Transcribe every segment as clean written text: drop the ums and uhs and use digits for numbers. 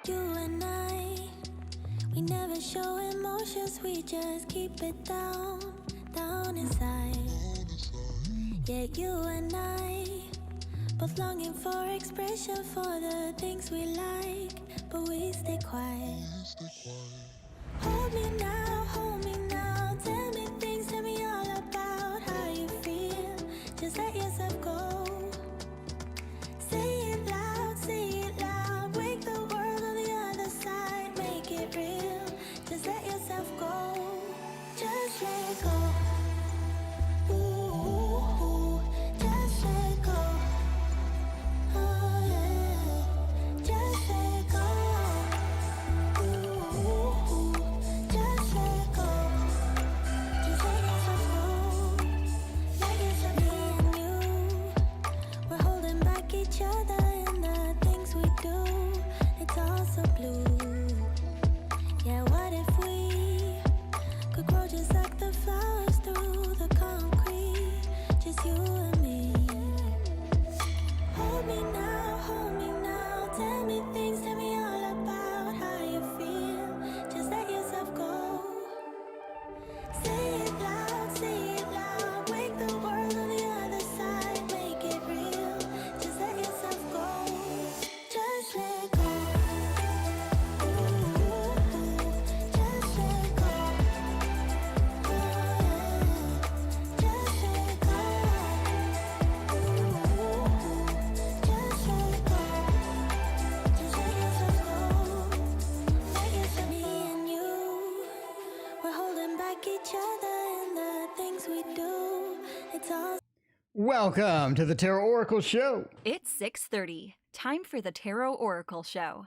You and I, we never show emotions, we just keep it down, down inside. Yeah, you and I, both longing for expression for the things we like, but we stay quiet. Hold me now, tell me things, tell me all about how you feel. Just let yourself go. Say it loud, wake the world on the other side, make it real. Just let yourself go, just let go. Ooh, just let go. Oh yeah, just let go. Ooh, just let go. Just let yourself go. Let yourself be in you. We're holding back each other in the things we do. It's all so blue. Yeah, what if we could grow just like the flowers through the concrete? Just you and me. Hold me now, tell me things, tell me all about how you feel. Just let yourself go. Say it loud, wake the world on the other side, make it real. Just let yourself go, just let go. Ooh, just let go. Oh yeah, just let go. Ooh, just let go. Just let yourself go. Let yourself be in you. We're holding back each other in the things we do. It's all Welcome to the Tarot Oracle Show. It's 6:30. Time for the Tarot Oracle Show.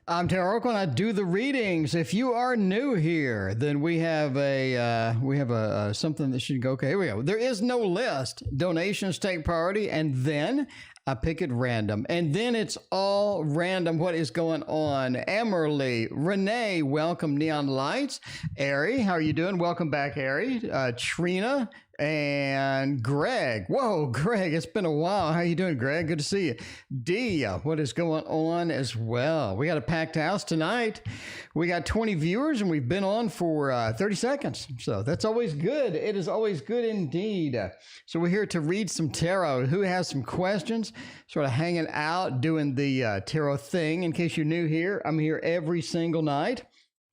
I'm Tarot Oracle, and I do the readings. If you are new here, then we have a something that should go. Okay, here we go. There is no list. Donations take priority, and then I pick it random, and then it's all random. What is going on? Emmerly, Renee, welcome. Neon Lights, Ari, how are you doing? Welcome back, Ari. Trina. And Greg. Whoa, Greg, it's been a while. How you doing, Greg? Good to see you. D, what is going on as well? We got a packed house tonight. We got 20 viewers, and we've been on for 30 seconds. So that's always good. It is always good indeed. So we're here to read some tarot. Who has some questions? Sort of hanging out, doing the tarot thing. In case you're new here, I'm here every single night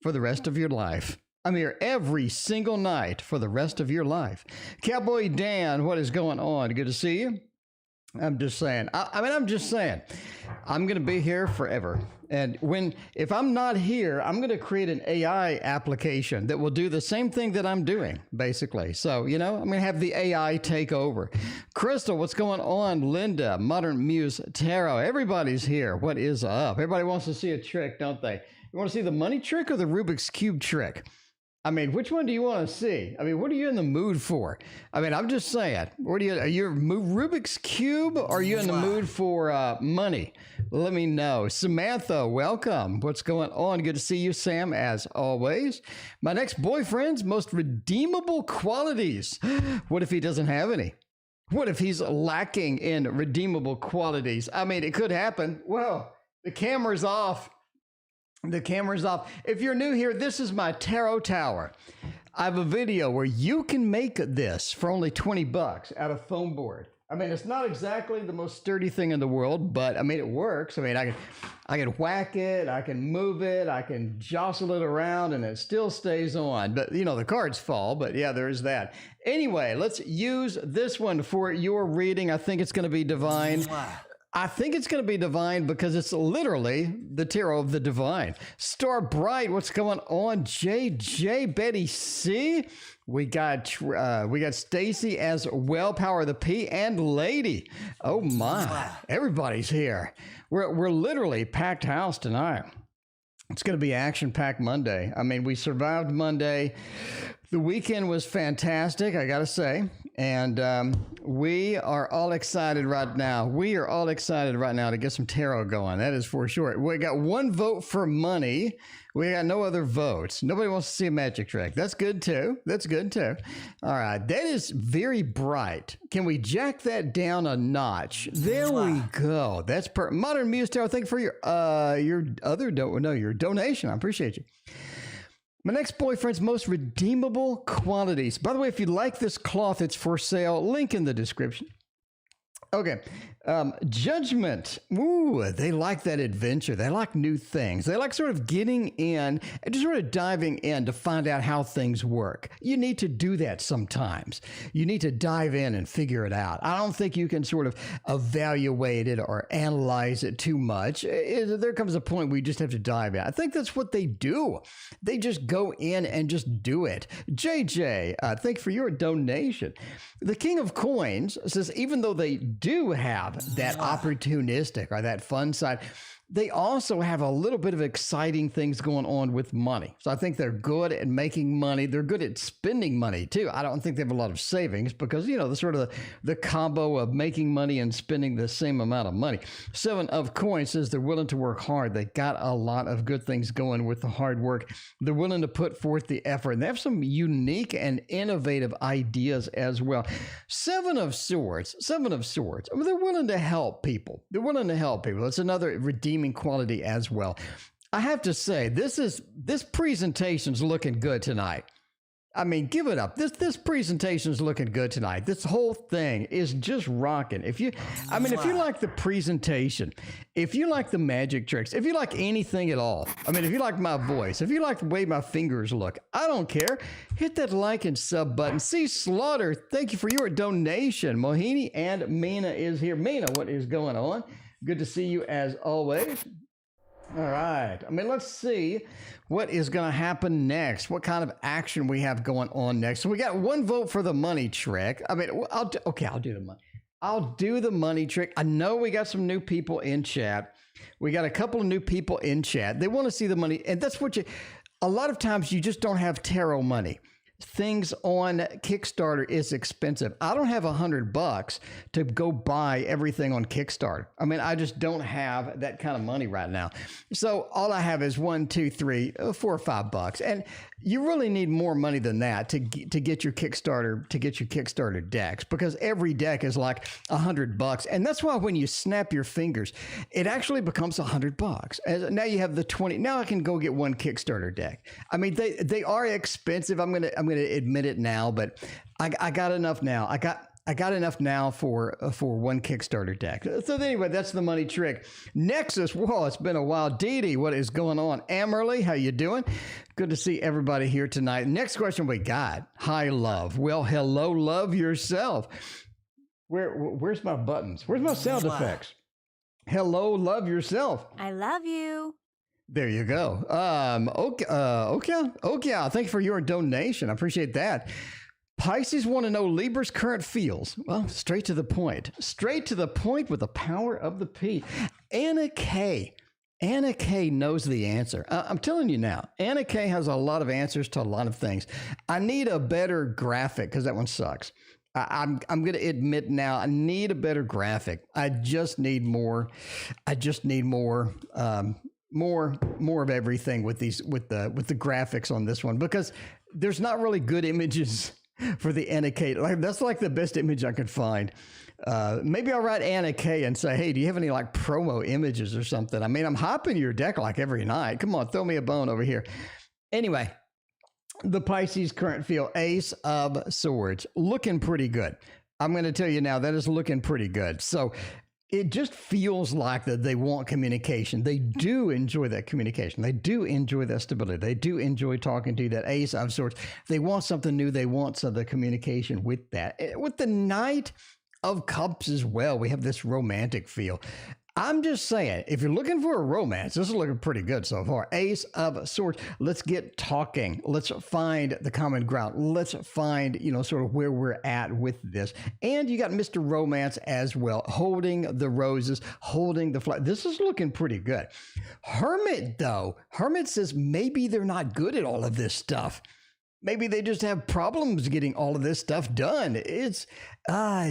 for the rest of your life. I'm here every single night for the rest of your life. Cowboy Dan, what is going on? Good to see you. I'm just saying. I'm just saying. I'm going to be here forever. And if I'm not here, I'm going to create an AI application that will do the same thing that I'm doing, basically. So, I'm going to have the AI take over. Crystal, what's going on? Linda, Modern Muse Tarot. Everybody's here. What is up? Everybody wants to see a trick, don't they? You want to see the money trick or the Rubik's Cube trick? I mean, which one do you want to see? I mean, what are you in the mood for? I mean, I'm just saying, are you Rubik's Cube or are you in the mood for money? Let me know. Samantha, welcome. What's going on? Good to see you, Sam, as always. My next boyfriend's most redeemable qualities. What if he doesn't have any? What if he's lacking in redeemable qualities? I mean, it could happen. Well, the camera's off. The camera's off. If you're new here, this is my tarot tower. I have a video where you can make this for only 20 bucks out of foam board. I mean, it's not exactly the most sturdy thing in the world, but I mean, it works. I mean, I can whack it, I can move it, I can jostle it around, and it still stays on. But, the cards fall, but yeah, there is that. Anyway, let's use this one for your reading. I think it's going to be divine. I think it's going to be divine because it's literally the tarot of the divine. Star Bright, what's going on? JJ, Betty C. We got Stacy as well, Power of the P, and Lady. Oh my, everybody's here. We're literally packed house tonight. It's going to be action-packed Monday. I mean, we survived Monday. The weekend was fantastic, I gotta say, and we are all excited right now. We are all excited right now to get some tarot going. That is for sure. We got one vote for money. We got no other votes. Nobody wants to see a magic trick. That's good too. That's good too. All right, that is very bright. Can we jack that down a notch? There we go. That's Modern Muse Tarot. Thank you for your donation. I appreciate you. My next boyfriend's most redeemable qualities. By the way, if you like this cloth, it's for sale. Link in the description. Okay. Judgment. Ooh, they like that adventure. They like new things. They like sort of getting in and just sort of diving in to find out how things work. You need to do that sometimes. You need to dive in and figure it out. I don't think you can sort of evaluate it or analyze it too much. There comes a point where you just have to dive in. I think that's what they do. They just go in and just do it. JJ, thank you for your donation. The King of Coins says, even though they do have that opportunistic or that fun side, they also have a little bit of exciting things going on with money. So I think they're good at making money. They're good at spending money too. I don't think they have a lot of savings because, you know, the sort of the combo of making money and spending the same amount of money. Seven of Coins says they're willing to work hard. They got a lot of good things going with the hard work. They're willing to put forth the effort, and they have some unique and innovative ideas as well. Seven of Swords. I mean, they're willing to help people. It's another redeeming quality as well. I have to say, this presentation's looking good tonight. I mean, give it up. This presentation's looking good tonight. This whole thing is just rocking. If you like the presentation, if you like the magic tricks, if you like anything at all, I mean, if you like my voice, if you like the way my fingers look, I don't care. Hit that like and sub button. See Slaughter, thank you for your donation. Mohini and Mina is here. Mina, what is going on? Good to see you as always. All right. I mean, let's see what is going to happen next. What kind of action we have going on next. So we got one vote for the money trick. I mean, I'll do the money. I'll do the money trick. I know we got some new people in chat. We got a couple of new people in chat. They want to see the money. And that's a lot of times you just don't have tarot money. Things on Kickstarter is expensive. I don't have $100 to go buy everything on Kickstarter. I mean, I just don't have that kind of money right now. So all I have is $1, $2, $3, $4 or $5. And you really need more money than that to get your Kickstarter decks, because every deck is like $100. And that's why when you snap your fingers, it actually becomes $100. And now you have the 20. Now I can go get one Kickstarter deck. I mean, they are expensive. I'm gonna admit it now, but I got enough now. I got enough now for one Kickstarter deck. So anyway, that's the money trick. Nexus, whoa, it's been a while. Dee Dee, what is going on? Amerly, how you doing? Good to see everybody here tonight. Next question we got. Hi, love. Well, hello, love yourself. Where's my buttons? Where's my sound effects? Hello, love yourself. I love you. There you go. Okay. Thank you for your donation. I appreciate that. Pisces want to know Libra's current feels. Well, straight to the point. Straight to the point with the power of the P. Anna K knows the answer. I'm telling you now, Anna K has a lot of answers to a lot of things. I need a better graphic because that one sucks. I'm going to admit now, I need a better graphic. I just need more. More of everything with the graphics on this one, because there's not really good images for the Anna K. That's like the best image I could find. Maybe I'll write Anna K and say, hey, do you have any like promo images or something? I mean, I'm hopping your deck like every night. Come on, throw me a bone over here. Anyway, the Pisces current feel, Ace of Swords, looking pretty good. I'm going to tell you now, that is looking pretty good. So it just feels like that they want communication. They do enjoy that communication. They do enjoy that stability. They do enjoy talking to you, that Ace of Swords. They want something new. They want some of the communication with that. With the Knight of Cups as well, we have this romantic feel. I'm just saying, if you're looking for a romance, this is looking pretty good so far. Ace of Swords. Let's get talking. Let's find the common ground. Let's find, sort of where we're at with this. And you got Mr. Romance as well, holding the roses, holding the flag. This is looking pretty good. Hermit, though. Hermit says maybe they're not good at all of this stuff. Maybe they just have problems getting all of this stuff done. It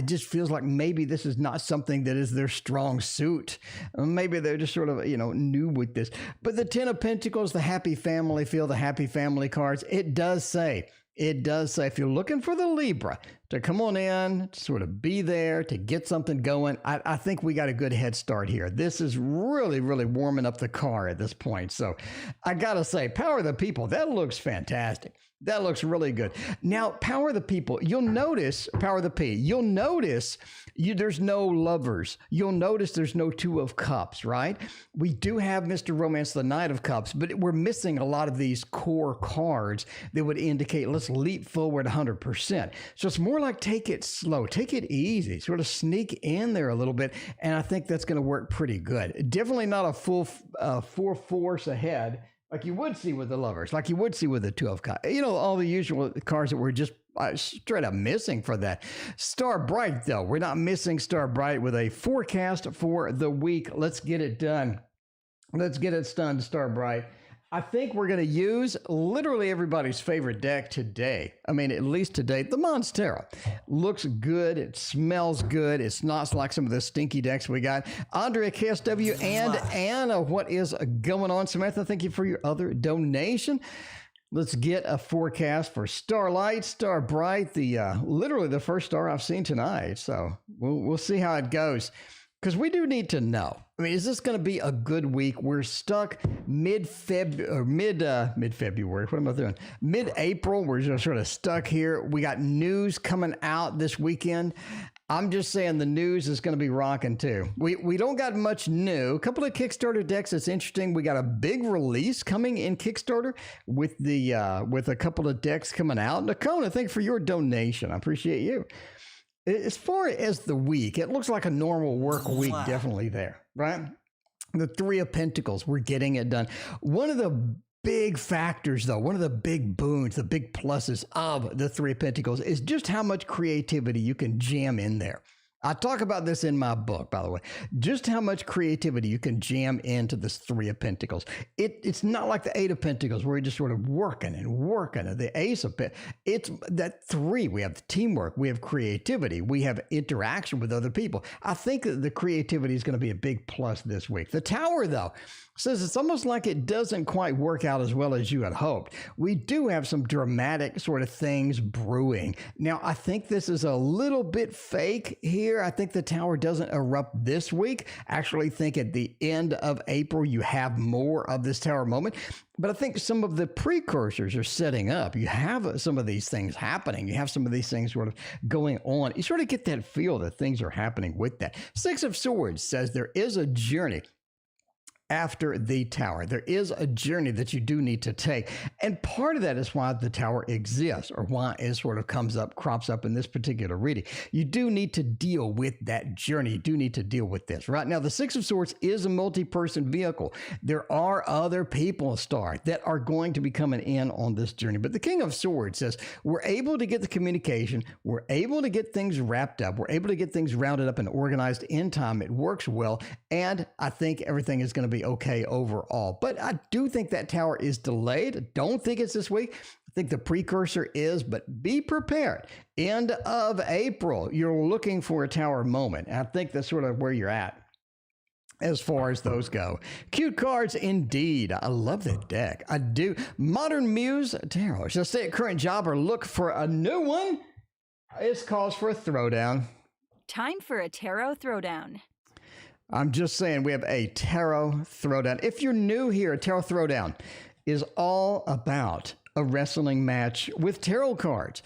just feels like maybe this is not something that is their strong suit. Maybe they're just sort of, new with this. But the Ten of Pentacles, the happy family feel, the happy family cards, it does say, if you're looking for the Libra to come on in, to sort of be there, to get something going, I think we got a good head start here. This is really, really warming up the car at this point. So I got to say, Power of the People, that looks fantastic. That looks really good. Now, Power of the People, you'll notice, Power of the P, you'll notice there's no lovers. You'll notice there's no Two of Cups, right? We do have Mr. Romance, the Knight of Cups, but we're missing a lot of these core cards that would indicate let's leap forward 100%. So it's more like take it slow, take it easy, sort of sneak in there a little bit, and I think that's going to work pretty good. Definitely not a full force ahead, like you would see with the lovers, like you would see with the Two of Cups. All the usual cards that we're just straight up missing for that. Star Bright, though. We're not missing Star Bright with a forecast for the week. Let's get it done. Let's get it done, Star Bright. I think we're going to use literally everybody's favorite deck today. I mean, at least today, the Monstera. Looks good. It smells good. It's not like some of the stinky decks we got. Andrea, KSW, and Anna, what is going on? Samantha, thank you for your other donation. Let's get a forecast for Starlight, Star Bright, literally the first star I've seen tonight. So we'll see how it goes. Because we do need to know. I mean, is this going to be a good week? We're stuck mid-February. What am I doing? Mid-April. We're just sort of stuck here. We got news coming out this weekend. I'm just saying the news is going to be rocking too. We don't got much new. A couple of Kickstarter decks that's interesting. We got a big release coming in Kickstarter with a couple of decks coming out. Nakona, thank you for your donation. I appreciate you. As far as the week, it looks like a normal work week, definitely there, right? The Three of Pentacles, we're getting it done. One of the big factors, though, one of the big boons, the big pluses of the Three of Pentacles is just how much creativity you can jam in there. I talk about this in my book, by the way, just how much creativity you can jam into this Three of Pentacles. It's not like the Eight of Pentacles where you're just sort of working and working. The Ace of Pentacles, it's that three. We have teamwork, we have creativity, we have interaction with other people. I think that the creativity is going to be a big plus this week. The Tower, though, says it's almost like it doesn't quite work out as well as you had hoped. We do have some dramatic sort of things brewing. Now, I think this is a little bit fake here. I think the Tower doesn't erupt this week. Actually think at the end of April, you have more of this Tower moment. But I think some of the precursors are setting up. You have some of these things happening. You have some of these things sort of going on. You sort of get that feel that things are happening with that. Six of Swords says there is a journey after the Tower. There is a journey that you do need to take. And part of that is why the Tower exists, or why it sort of crops up in this particular reading. You do need to deal with that journey. You do need to deal with this. Right now, the Six of Swords is a multi-person vehicle. There are other people, Star, that are going to be coming in on this journey. But the King of Swords says, we're able to get the communication. We're able to get things wrapped up. We're able to get things rounded up and organized in time. It works well. And I think everything is going to be okay overall. But I do think that Tower is delayed. Don't think it's this week. I think the precursor is, but be prepared. End of April, you're looking for a Tower moment. I think that's sort of where you're at as far as those go. Cute cards indeed. I love that deck. I do. Modern Muse Tarot. Should I stay at current job or look for a new one? It's calls for a throwdown. Time for a tarot throwdown. I'm just saying we have a tarot throwdown. If you're new here, a tarot throwdown is all about a wrestling match with tarot cards.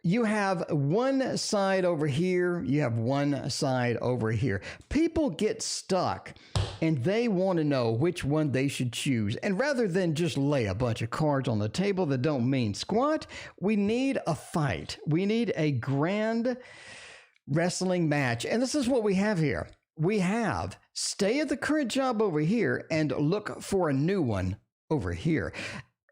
You have one side over here. You have one side over here. People get stuck and they want to know which one they should choose. And rather than just lay a bunch of cards on the table that don't mean squat, we need a fight. We need a grand wrestling match. And this is what we have here. We have stay at the current job over here and look for a new one over here.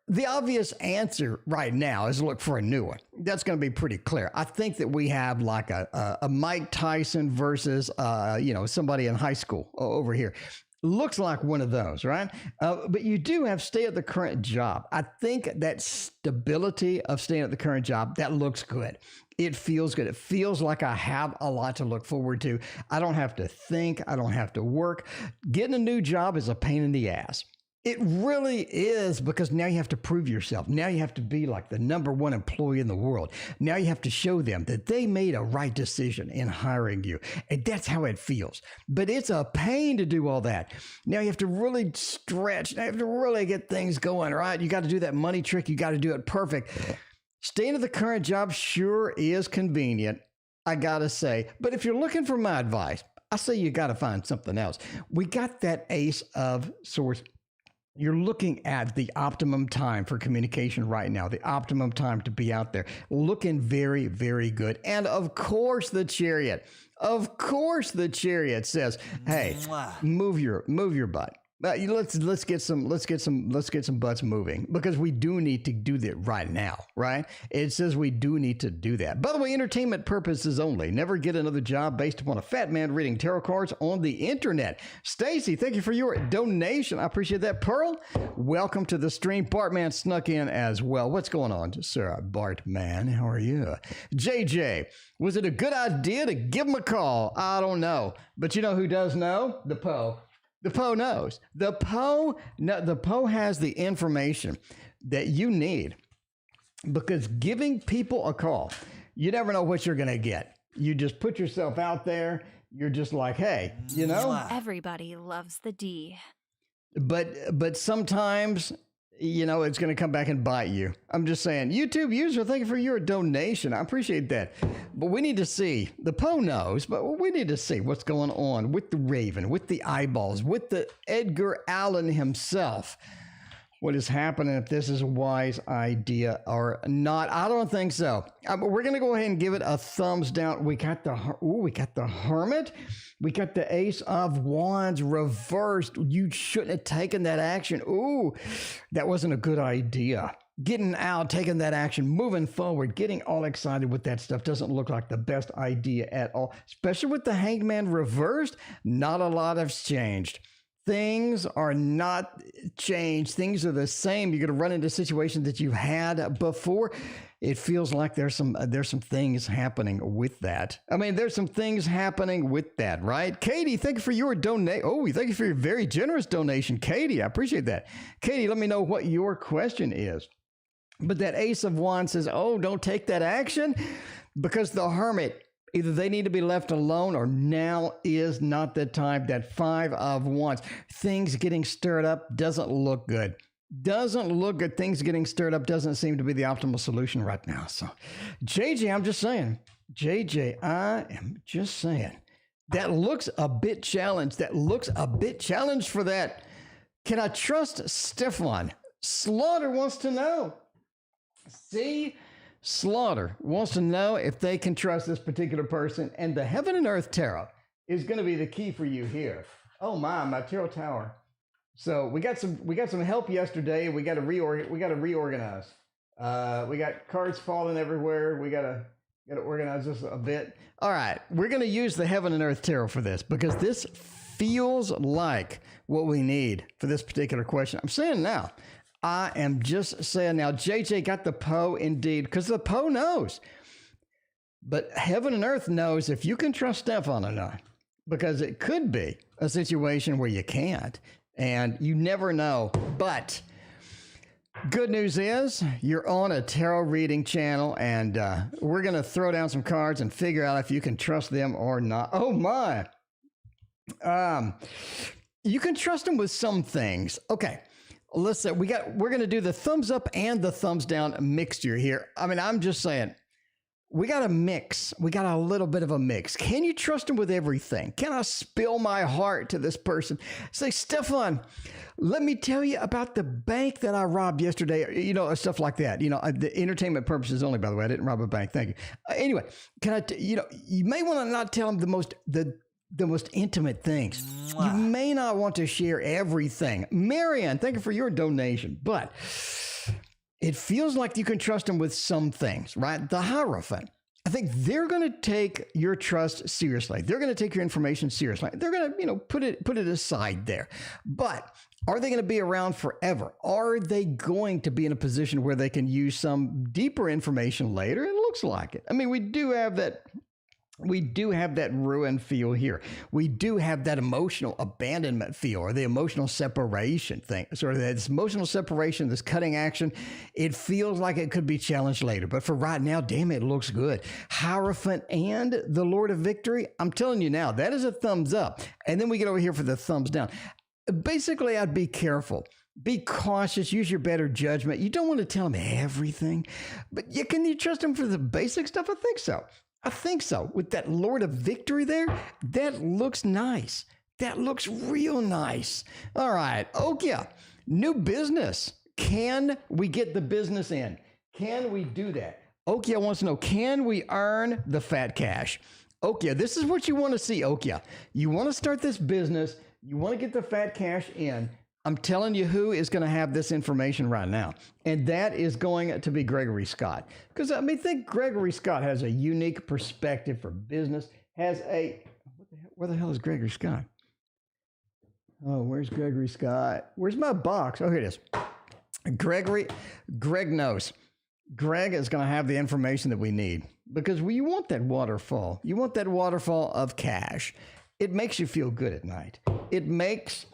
The obvious answer right now is look for a new one. That's going to be pretty clear. I think that we have like a Mike Tyson versus, somebody in high school over here. Looks like one of those, right? But you do have stay at the current job. I think that stability of staying at the current job, that looks good. It feels good. It feels like I have a lot to look forward to. I don't have to think. I don't have to work. Getting a new job is a pain in the ass. It really is, because now you have to prove yourself. Now you have to be like the number one employee in the world. Now you have to show them that they made a right decision in hiring you. And that's how it feels. But it's a pain to do all that. Now you have to really stretch. Now you have to really get things going, right? You got to do that money trick. You got to do it perfect. Staying at the current job sure is convenient, I got to say. But if you're looking for my advice, I say you got to find something else. We got that Ace of Swords. You're looking at the optimum time for communication right now, the optimum time to be out there, looking very, very good. And of course, the Chariot. Of course, the Chariot says, "Hey, move your butt. Let's get some butts moving, because we do need to do that right now, right? It says we do need to do that. By the way, entertainment purposes only. Never get another job based upon a fat man reading tarot cards on the internet." Stacy, thank you for your donation. I appreciate that. Pearl, welcome to the stream. Bartman snuck in as well. What's going on, Sir Bartman? How are you? JJ, was it a good idea to give him a call? I don't know, but you know who does know? The Poe. The Poe knows. The Poe has the information that you need, because giving people a call, you never know what you're going to get. You just put yourself out there. You're just like, hey, you know. Everybody loves the D. But sometimes, you know, it's going to come back and bite you. I'm just saying. YouTube user, thank you for your donation. I appreciate that. But we need to see. The Poe knows, but we need to see what's going on with the Raven, with the eyeballs, with the Edgar Allan himself. What is happening, if this is a wise idea or not. I don't think so. We're going to go ahead and give it a thumbs down. We got the Hermit. We got the Ace of Wands reversed. You shouldn't have taken that action. Ooh, that wasn't a good idea. Getting out, taking that action, moving forward, getting all excited with that stuff doesn't look like the best idea at all. Especially with the Hanged Man reversed, not a lot has changed. Things are not changed. Things are the same. You're going to run into situations that you've had before. It feels like there's some things happening with that. I mean, there's some things happening with that, right? Katie, thank you for your donation. Oh, thank you for your very generous donation, Katie. I appreciate that. Katie, let me know what your question is. But that Ace of Wands says, oh, don't take that action, because the Hermit, either they need to be left alone, or now is not the time. That Five of Wands, things getting stirred up doesn't look good. Doesn't look good. Things getting stirred up doesn't seem to be the optimal solution right now. So, JJ, I'm just saying. JJ, I am just saying. That looks a bit challenged. That looks a bit challenged for that. Can I trust Stefan? Slaughter wants to know. See? Slaughter wants to know if they can trust this particular person, and the Heaven and Earth Tarot is going to be the key for you here. Oh my tarot tower. So we got some help yesterday. We got to reorganize. We got cards falling everywhere. We got to organize this a bit. All right, we're going to use the Heaven and Earth Tarot for this, because this feels like what we need for this particular question. I'm saying now. I am just saying now, JJ got the Poe indeed, because the Poe knows. But Heaven and Earth knows if you can trust Stefan or not, because it could be a situation where you can't, and you never know. But good news is you're on a tarot reading channel, and we're going to throw down some cards and figure out if you can trust them or not. Oh my. You can trust them with some things. Okay. Listen, we're going to do the thumbs up and the thumbs down mixture here. I mean, I'm just saying, we got a mix. We got a little bit of a mix. Can you trust him with everything? Can I spill my heart to this person? Say, Stefan, let me tell you about the bank that I robbed yesterday. You know, stuff like that. You know, the entertainment purposes only, by the way. I didn't rob a bank. Thank you. Anyway, you may want to not tell him the most intimate things. You may not want to share everything. Marianne, thank you for your donation. But it feels like you can trust him with some things, right? The Hierophant. I think they're going to take your trust seriously. They're going to take your information seriously. They're going to, put it aside there. But are they going to be around forever? Are they going to be in a position where they can use some deeper information later? It looks like it. I mean, we do have that ruin feel here. We do have that emotional abandonment feel, or the emotional separation thing. Sort of this emotional separation, this cutting action. It feels like it could be challenged later. But for right now, damn it looks good. Hierophant and the Lord of Victory. I'm telling you now, that is a thumbs up. And then we get over here for the thumbs down. Basically, I'd be careful. Be cautious. Use your better judgment. You don't want to tell them everything. But can you trust them for the basic stuff? I think so. I think so. With that Lord of Victory there, that looks nice. That looks real nice. All right. Okay. New business. Can we get the business in? Can we do that? Okia wants to know, can we earn the fat cash? Okia, this is what you want to see, Okia. You want to start this business. You want to get the fat cash in. I'm telling you who is going to have this information right now. And that is going to be Gregory Scott. Because, I think Gregory Scott has a unique perspective for business, where the hell is Gregory Scott? Oh, where's Gregory Scott? Where's my box? Oh, here it is. Greg knows. Greg is going to have the information that we need. Because you want that waterfall. You want that waterfall of cash. It makes you feel good at night. It makes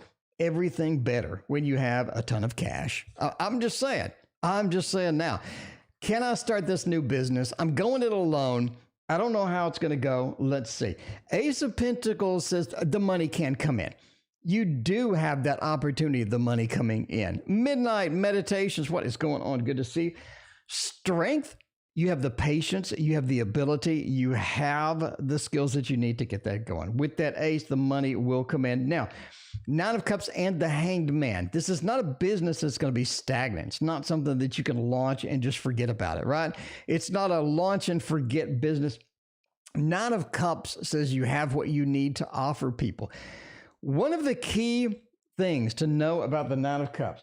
everything better when you have a ton of cash. I'm just saying now, can I start this new business? I'm going it alone. I don't know how it's going to go. Let's see. Ace of Pentacles says the money can come in. You do have that opportunity of the money coming in. Midnight meditations. What is going on? Good to see. Strength. You have the patience, you have the ability, you have the skills that you need to get that going. With that ace, the money will come in. Now, Nine of Cups and the Hanged Man. This is not a business that's going to be stagnant. It's not something that you can launch and just forget about it, right? It's not a launch and forget business. Nine of Cups says you have what you need to offer people. One of the key things to know about the Nine of Cups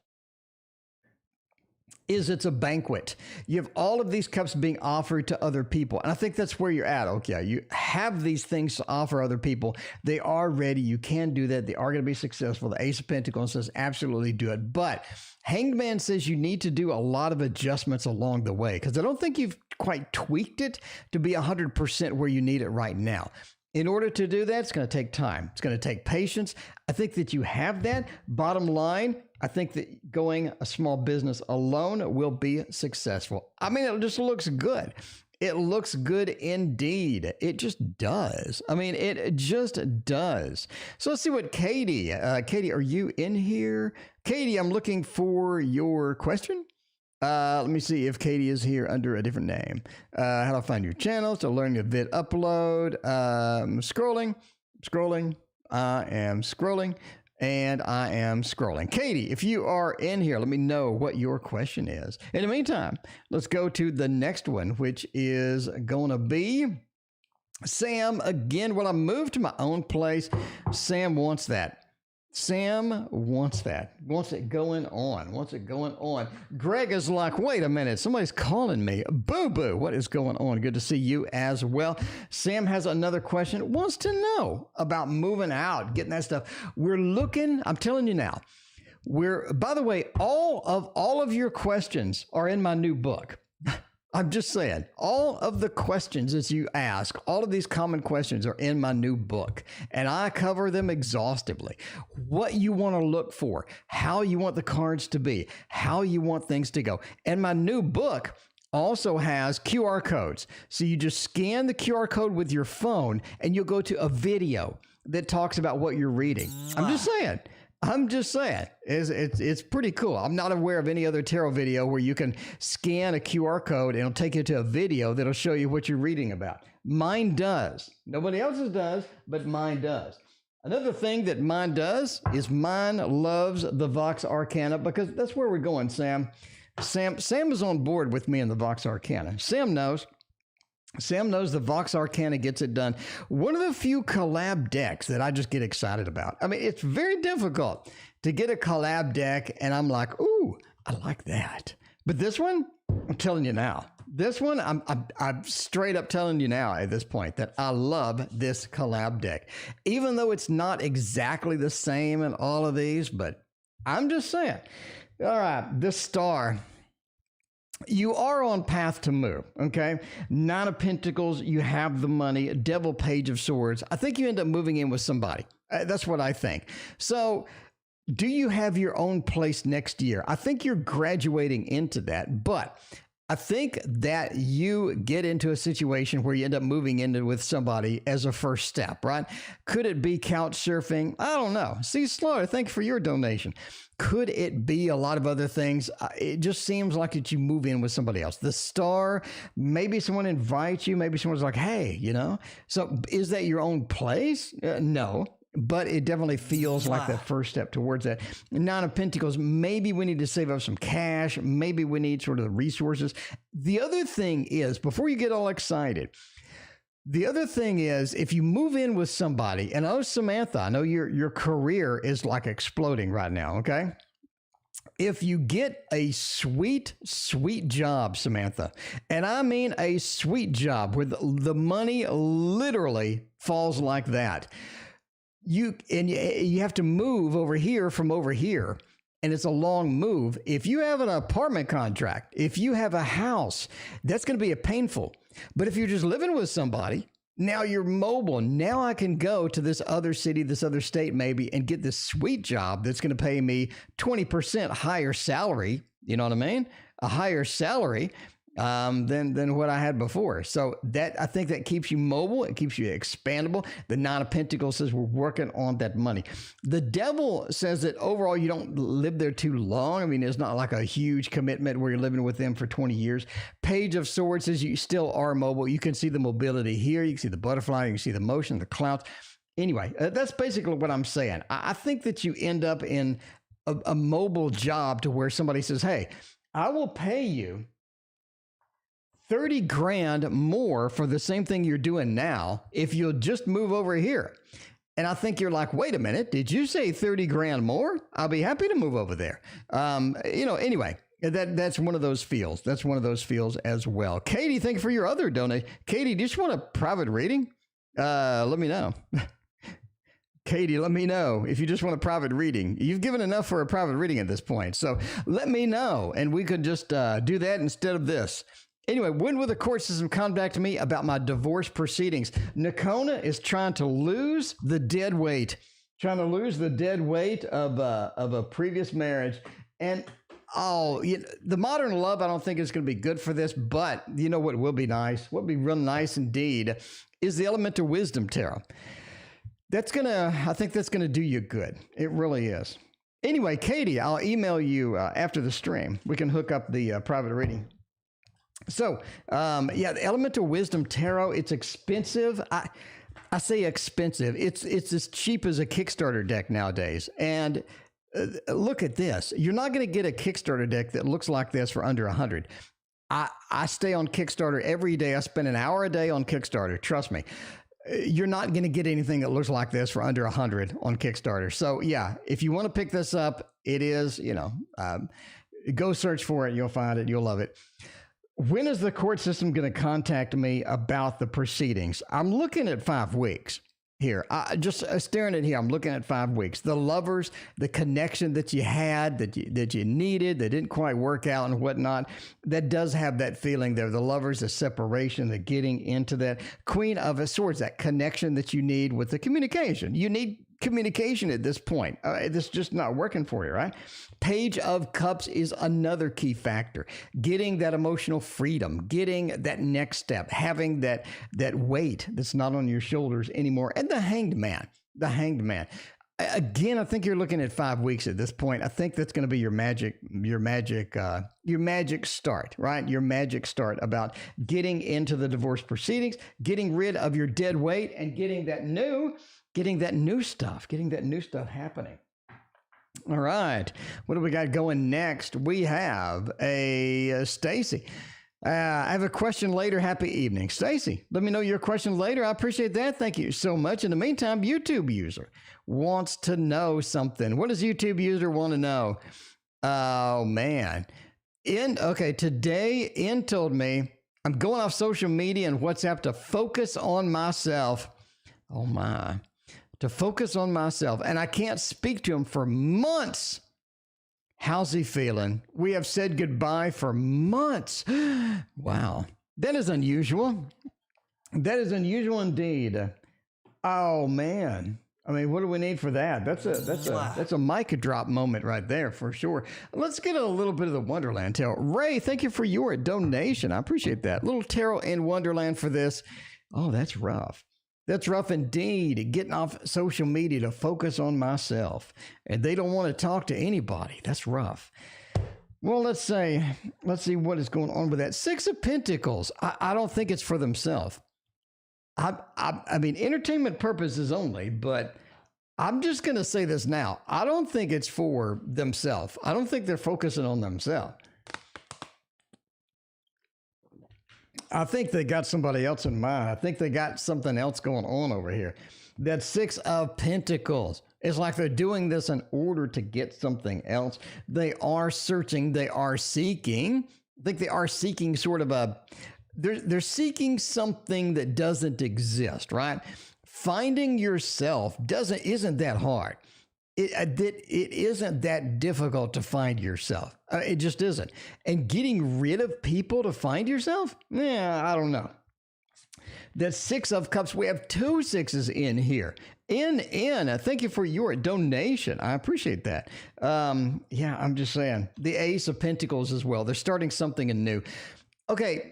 is it's a banquet. You have all of these cups being offered to other people. And I think that's where you're at. Okay, you have these things to offer other people. They are ready. You can do that. They are going to be successful. The Ace of Pentacles says absolutely do it. But Hanged Man says you need to do a lot of adjustments along the way, because I don't think you've quite tweaked it to be 100% where you need it right now. In order to do that, it's going to take time. It's going to take patience. I think that you have that. Bottom line, I think that going a small business alone will be successful. I mean, it just looks good. It looks good indeed. It just does. I mean, it just does. So let's see what Katie, are you in here? Katie, I'm looking for your question. Let me see if Katie is here under a different name. How do I find your channel? So learn your vid upload. Scrolling. I am scrolling. And I am scrolling. Katie, if you are in here, let me know what your question is. In the meantime, let's go to the next one, which is going to be Sam. Again, when I move to my own place, Sam wants that. Sam wants that. Wants it going on. Greg is like, wait a minute, somebody's calling me. Boo-boo, what is going on? Good to see you as well. Sam has another question. Wants to know about moving out, getting that stuff. We're looking, I'm telling you now, by the way, all of your questions are in my new book. I'm just saying, all of the questions that you ask, all of these common questions are in my new book, and I cover them exhaustively. What you want to look for, how you want the cards to be, how you want things to go. And my new book also has QR codes. So you just scan the QR code with your phone, and you'll go to a video that talks about what you're reading. I'm just saying, it's pretty cool. I'm not aware of any other tarot video where you can scan a QR code and it'll take you to a video that'll show you what you're reading about. Mine does. Nobody else's does, but mine does. Another thing that mine does is mine loves the Vox Arcana, because that's where we're going, Sam. Sam is on board with me in the Vox Arcana. Sam knows the Vox Arcana gets it done. One of the few collab decks that I just get excited about. I mean, it's very difficult to get a collab deck, and I'm like, ooh, I like that. But this one, I'm telling you now, This one, I'm straight up telling you now at this point that I love this collab deck, even though it's not exactly the same in all of these, but I'm just saying. All right, the star. You are on path to move, okay? Nine of Pentacles, you have the money, Devil, Page of Swords. I think you end up moving in with somebody. That's what I think. So do you have your own place next year? I think you're graduating into that, but I think that you get into a situation where you end up moving into with somebody as a first step, right? Could it be couch surfing? I don't know. See, Slaughter, thank you for your donation. Could it be a lot of other things? It just seems like that you move in with somebody else. The star, maybe someone invites you. Maybe someone's like, hey, you know. So is that your own place? No. But it definitely feels like that first step towards that. Nine of Pentacles, maybe we need to save up some cash. Maybe we need sort of the resources. The other thing is, before you get all excited, the other thing is, if you move in with somebody, and oh, Samantha, I know your career is like exploding right now, okay? If you get a sweet, sweet job, Samantha, and I mean a sweet job where the money literally falls like that, you have to move over here from over here, and it's a long move. If you have an apartment contract, if you have a house, that's going to be a painful. But if you're just living with somebody, now you're mobile. Now I can go to this other city, this other state maybe, and get this sweet job that's going to pay me 20% higher salary. You know what I mean? A higher salary than what I had before. So that, I think that keeps you mobile. It keeps you expandable. The Nine of Pentacles says we're working on that money. The Devil says that overall you don't live there too long. I mean, it's not like a huge commitment where you're living with them for 20 years. Page of Swords says you still are mobile. You can see the mobility here. You can see the butterfly. You can see the motion, the clouds. Anyway, that's basically what I'm saying. I think that you end up in a mobile job to where somebody says, hey, I will pay you 30 grand more for the same thing you're doing now if you'll just move over here. And I think you're like, wait a minute, did you say 30 grand more? I'll be happy to move over there. Anyway, that's one of those feels. That's one of those feels as well. Katie, thank you for your other donation. Katie, do you just want a private reading? Let me know. Katie, let me know if you just want a private reading. You've given enough for a private reading at this point. So let me know, and we could just do that instead of this. Anyway, when will the court system contact me about my divorce proceedings? Nakona is trying to lose the dead weight, of a previous marriage. And the modern love, I don't think is going to be good for this, but you know what will be nice? What will be real nice indeed is the Elemental Wisdom Tarot. I think that's going to do you good. It really is. Anyway, Katie, I'll email you after the stream. We can hook up the private reading. So, the Elemental Wisdom Tarot, it's expensive. I say expensive. It's as cheap as a Kickstarter deck nowadays. And look at this. You're not going to get a Kickstarter deck that looks like this for under 100. I stay on Kickstarter every day. I spend an hour a day on Kickstarter. Trust me. You're not going to get anything that looks like this for under 100 on Kickstarter. So, yeah, if you want to pick this up, it is, go search for it. You'll find it. You'll love it. When is the court system going to contact me about the proceedings? I'm looking at 5 weeks here. Just staring at here, I'm looking at 5 weeks. The lovers, the connection that you had, that you needed, that didn't quite work out and whatnot, that does have that feeling there. The lovers, the separation, the getting into that. Queen of Swords, that connection that you need with the communication. You need communication at this point. This is just not working for you, right? Page of Cups is another key factor. Getting that emotional freedom, getting that next step, having that weight that's not on your shoulders anymore. And the Hanged Man. Again, I think you're looking at 5 weeks at this point. I think that's going to be your magic start, right? Your magic start about getting into the divorce proceedings, getting rid of your dead weight, and getting that new stuff happening. All right. What do we got going next? We have a Stacy. I have a question later. Happy evening. Stacy, let me know your question later. I appreciate that. Thank you so much. In the meantime, YouTube user wants to know something. What does YouTube user want to know? Oh, man. Today, In told me I'm going off social media and WhatsApp to focus on myself. Oh my. To focus on myself. And I can't speak to him for months. How's he feeling? We have said goodbye for months. Wow. That is unusual. That is unusual indeed. Oh man. I mean, what do we need for that? That's a mic drop moment right there for sure. Let's get a little bit of the Wonderland Tarot. Ray, thank you for your donation. I appreciate that. Little tarot in Wonderland for this. Oh, that's rough. That's rough indeed. Getting off social media to focus on myself. And they don't want to talk to anybody. That's rough. Well, let's see what is going on with that. Six of Pentacles. I don't think it's for themselves. I mean, entertainment purposes only, but I'm just going to say this now. I don't think it's for themselves. I don't think they're focusing on themselves. I think they got somebody else in mind. I think they got something else going on over here. That Six of Pentacles. It's like they're doing this in order to get something else. They are searching. They are seeking. I think they are seeking sort of a... They're seeking something that doesn't exist, right? Finding yourself isn't that hard. It isn't that difficult to find yourself. It just isn't. And getting rid of people to find yourself? Yeah, I don't know. The Six of Cups, we have two sixes in here. Thank you for your donation. I appreciate that. Yeah, I'm just saying. The Ace of Pentacles as well. They're starting something new. Okay,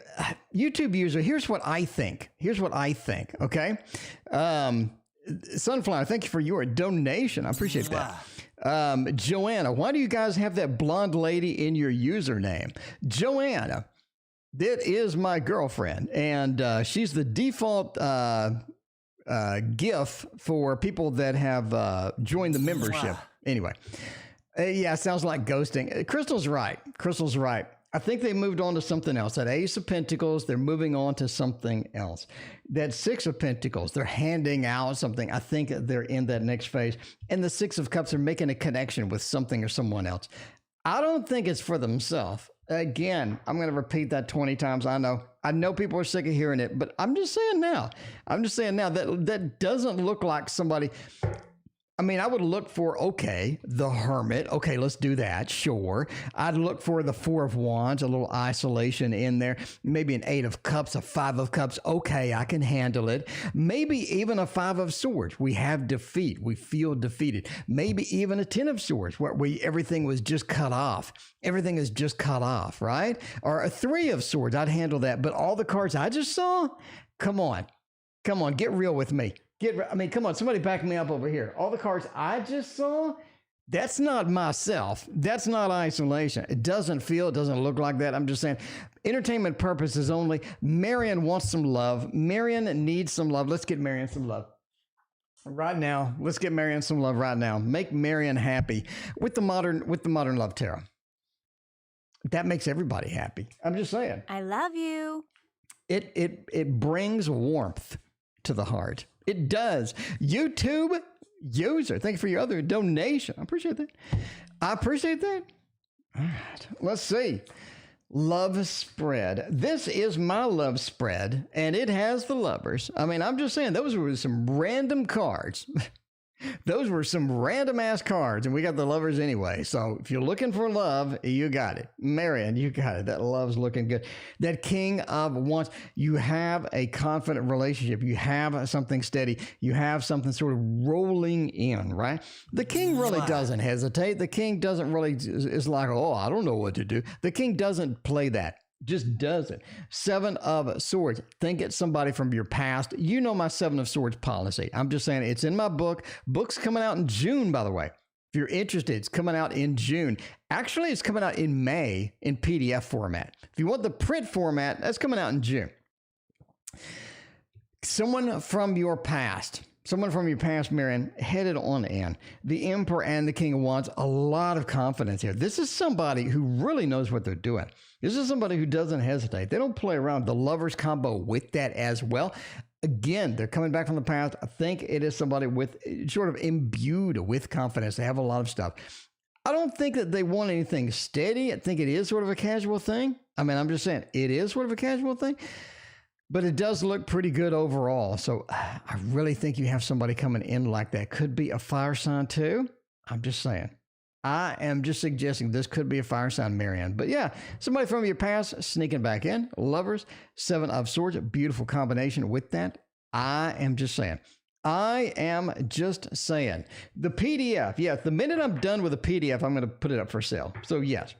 YouTube user, here's what I think. Okay? Sunflower, thank you for your donation. I appreciate that. Joanna, why do you guys have that blonde lady in your username? Joanna, that is my girlfriend, and she's the default GIF for people that have joined the membership. Anyway, yeah, sounds like ghosting. Crystal's right. I think they moved on to something else. That Ace of Pentacles, they're moving on to something else. That Six of Pentacles, they're handing out something. I think they're in that next phase. And the Six of Cups are making a connection with something or someone else. I don't think it's for themselves. Again, I'm going to repeat that 20 times. I know people are sick of hearing it, but I'm just saying now that doesn't look like somebody... I mean, I would look for, okay, the Hermit. Okay, let's do that. Sure. I'd look for the Four of Wands, a little isolation in there. Maybe an Eight of Cups, a Five of Cups. Okay, I can handle it. Maybe even a Five of Swords. We have defeat. We feel defeated. Maybe even a Ten of Swords where everything was just cut off. Everything is just cut off, right? Or a Three of Swords. I'd handle that. But all the cards I just saw, come on, get real with me. Come on, somebody back me up over here. All the cards I just saw, that's not myself. That's not isolation. It doesn't look like that. I'm just saying, entertainment purposes only. Marion wants some love. Marion needs some love. Let's get Marion some love. Right now. Let's get Marion some love right now. Make Marion happy with the modern love tarot. That makes everybody happy. I'm just saying. I love you. It brings warmth to the heart. It does. YouTube user, thank you for your other donation. I appreciate that. All right. Let's see. Love spread. This is my love spread, and it has the lovers. I mean, I'm just saying, those were some random cards. Those were some random ass cards, and we got the lovers anyway. So if you're looking for love, you got it. Marion, you got it. That love's looking good. That King of Wands, you have a confident relationship. You have something steady. You have something sort of rolling in, right? The King really doesn't hesitate. The King doesn't really, is like, oh, I don't know what to do. The King doesn't play that. Just does it. Seven of Swords. Think it's somebody from your past. You know my Seven of Swords policy. I'm just saying it's in my book. Book's coming out in June, by the way. If you're interested, it's coming out in June. Actually, it's coming out in May in PDF format. If you want the print format, that's coming out in June. Someone from your past, Marion, headed on in. The Emperor and the King of Wands, a lot of confidence here. This is somebody who really knows what they're doing. This is somebody who doesn't hesitate. They don't play around. The lovers combo with that as well. Again, they're coming back from the past. I think it is somebody with sort of imbued with confidence. They have a lot of stuff. I don't think that they want anything steady. I think it is sort of a casual thing. I mean, I'm just saying it is sort of a casual thing, but it does look pretty good overall. So I really think you have somebody coming in like that. Could be a fire sign too. I'm just saying. I am just suggesting this could be a fire sign, Marianne. But yeah, somebody from your past sneaking back in. Lovers, 7 of Swords, a beautiful combination with that. I am just saying. I am just saying. The PDF, yes, the minute I'm done with the PDF, I'm going to put it up for sale. So yes.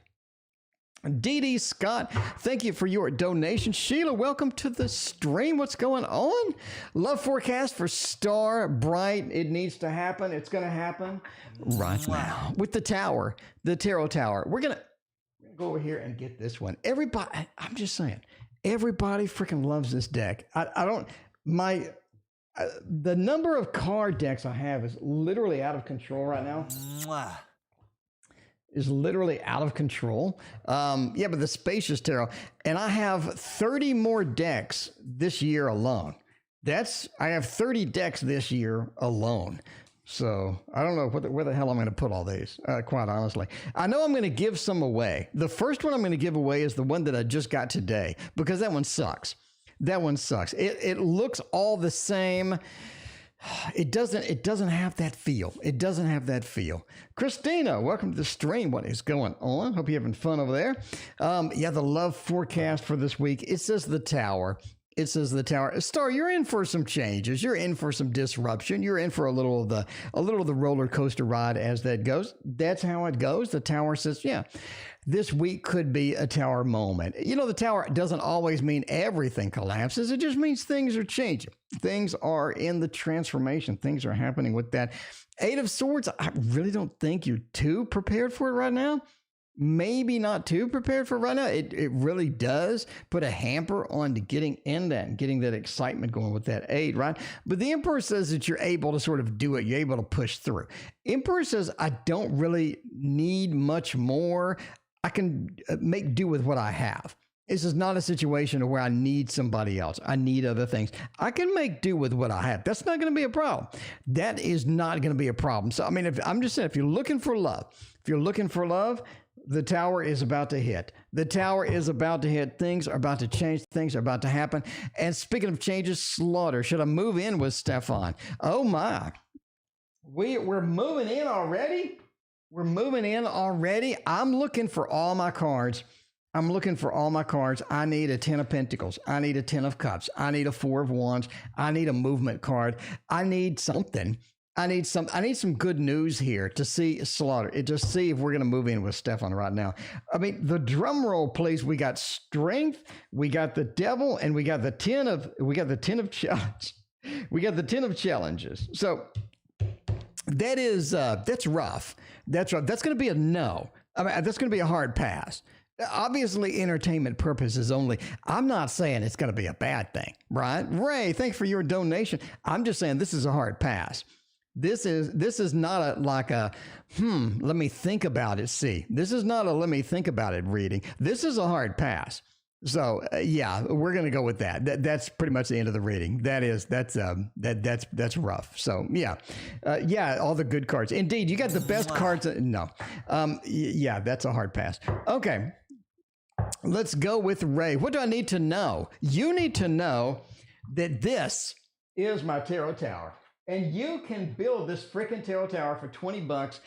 Dee Scott, thank you for your donation. Sheila, welcome to the stream. What's going on? Love forecast for Star Bright. It needs to happen. It's going to happen right now with the tower, the tarot tower. We're going to go over here and get this one. Everybody, I'm just saying, everybody freaking loves this deck. The number of card decks I have is literally out of control right now. Is literally out of control. Yeah, but the Spacious Tarot. And I have 30 more decks this year alone. I have 30 decks this year alone. So I don't know where the hell I'm going to put all these, quite honestly. I know I'm going to give some away. The first one I'm going to give away is the one that I just got today, because that one sucks. That one sucks. It looks all the same. It doesn't have that feel. It doesn't have that feel. Christina, welcome to the stream. What is going on? Hope you're having fun over there. Yeah, the love forecast for this week. It says the tower. It says the tower. Star, you're in for some changes. You're in for some disruption. You're in for a little of the roller coaster ride as that goes. That's how it goes. The tower says, yeah, this week could be a tower moment. You know, the tower doesn't always mean everything collapses. It just means things are changing. Things are in the transformation. Things are happening with that. 8 of Swords, I really don't think you're too prepared for it right now. Maybe not too prepared for it right now. It really does put a hamper on to getting in that and getting that excitement going with that 8, right? But the Emperor says that you're able to sort of do it. You're able to push through. Emperor says, I don't really need much more. I can make do with what I have. This is not a situation where I need somebody else. I need other things. I can make do with what I have. That's not going to be a problem. That is not going to be a problem. So, I mean, I'm just saying, if you're looking for love, the tower is about to hit. The tower is about to hit. Things are about to change. Things are about to happen. And speaking of changes, Slaughter. Should I move in with Stefan? Oh, my. We're moving in already? We're moving in already. I'm looking for all my cards. I need a 10 of Pentacles. I need a 10 of Cups. I need a 4 of Wands. I need a movement card. I need something. I need some good news here to see Slaughter. Just see if we're going to move in with Stefan right now. I mean, the drum roll, please. We got Strength, we got the Devil, and we got the 10 of Challenge. We got the 10 of Challenges. So that's rough. That's rough. That's going to be a no. I mean, that's going to be a hard pass. Obviously, entertainment purposes only. I'm not saying it's going to be a bad thing, right? Ray, thanks for your donation. I'm just saying this is a hard pass. This is not let me think about it. See, this is not a let me think about it reading. This is a hard pass. So yeah, we're going to go with that. That's pretty much the end of the reading. That's rough. So yeah, all the good cards. Indeed, you got the best cards. No, yeah, that's a hard pass. Okay, let's go with Ray. What do I need to know? You need to know that this is my tarot tower, and you can build this freaking tarot tower for $20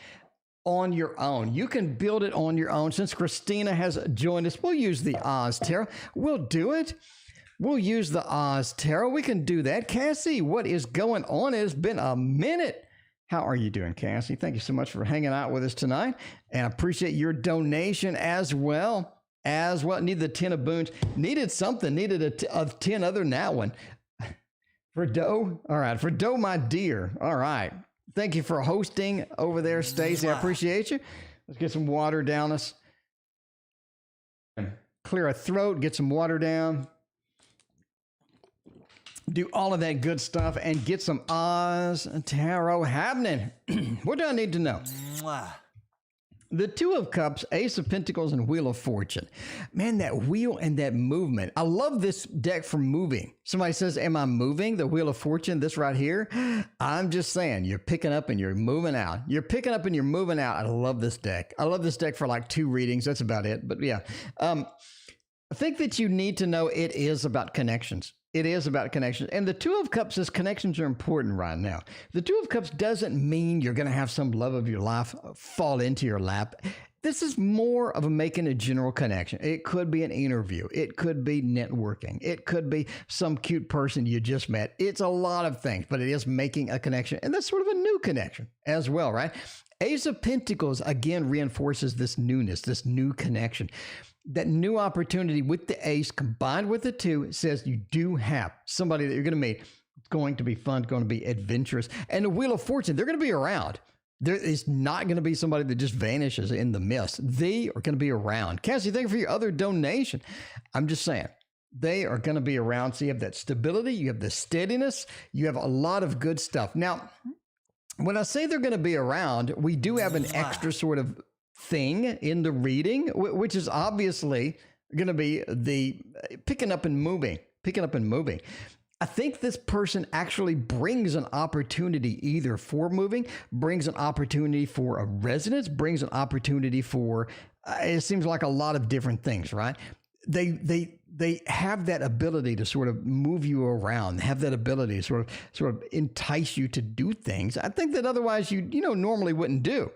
on your own. You can build it on your own. Since Christina has joined us, we'll use the Oz Tarot. We'll do it. We'll use the Oz Tarot. We can do that. Cassie, what is going on? It has been a minute. How are you doing, Cassie? Thank you so much for hanging out with us tonight. And I appreciate your donation as well. Need the 10 of Boons. Needed something. Needed a 10 other than that one. For Doe? All right. For Doe, my dear. All right. Thank you for hosting over there, Stacy. I appreciate you. Let's get some water down us. Clear our throat, get some water down. Do all of that good stuff and get some Oz Tarot happening. What do I need to know? The 2 of Cups, Ace of Pentacles, and Wheel of Fortune. Man, that wheel and that movement. I love this deck for moving. Somebody says, am I moving? The Wheel of Fortune, this right here. I'm just saying, you're picking up and you're moving out. You're picking up and you're moving out. I love this deck. I love this deck for like 2 readings. That's about it. But yeah. I think that you need to know it is about connections. It is about connections. And the Two of Cups says connections are important right now. The Two of Cups doesn't mean you're going to have some love of your life fall into your lap. This is more of making a general connection. It could be an interview. It could be networking. It could be some cute person you just met. It's a lot of things, but it is making a connection. And that's sort of a new connection as well, right? Ace of Pentacles, again, reinforces this newness, this new connection. That new opportunity with the ace combined with the two says you do have somebody that you're going to meet. It's going to be fun, going to be adventurous. And the Wheel of Fortune, they're going to be around. There is not going to be somebody that just vanishes in the mist. They are going to be around. Cassie, thank you for your other donation. I'm just saying, they are going to be around. So you have that stability, you have the steadiness, you have a lot of good stuff. Now, when I say they're going to be around, we do have an extra sort of thing in the reading, which is obviously going to be the picking up and moving. I think this person actually brings an opportunity either for moving, brings an opportunity for a residence, brings an opportunity for, it seems like a lot of different things, right? They have that ability to sort of move you around, have that ability to sort of entice you to do things. I think that otherwise you normally wouldn't do.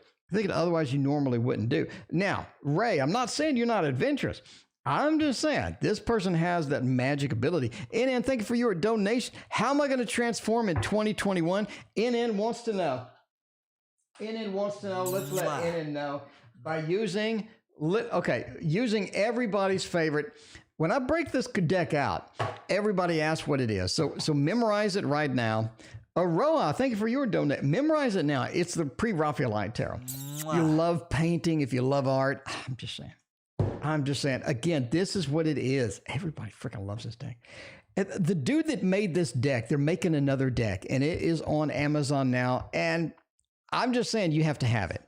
Now, Ray, I'm not saying you're not adventurous. I'm just saying this person has that magic ability. NN, thank you for your donation. How am I going to transform in 2021? NN wants to know. Let's let NN know by using everybody's favorite. When I break this deck out, everybody asks what it is. So memorize it right now. Aroa, thank you for your donation. Memorize it now. It's the pre-Raphaelite tarot. You love painting, if you love art, I'm just saying, again, this is what it is. Everybody freaking loves this deck. And the dude that made this deck, they're making another deck, and it is on Amazon now. And I'm just saying, you have to have it.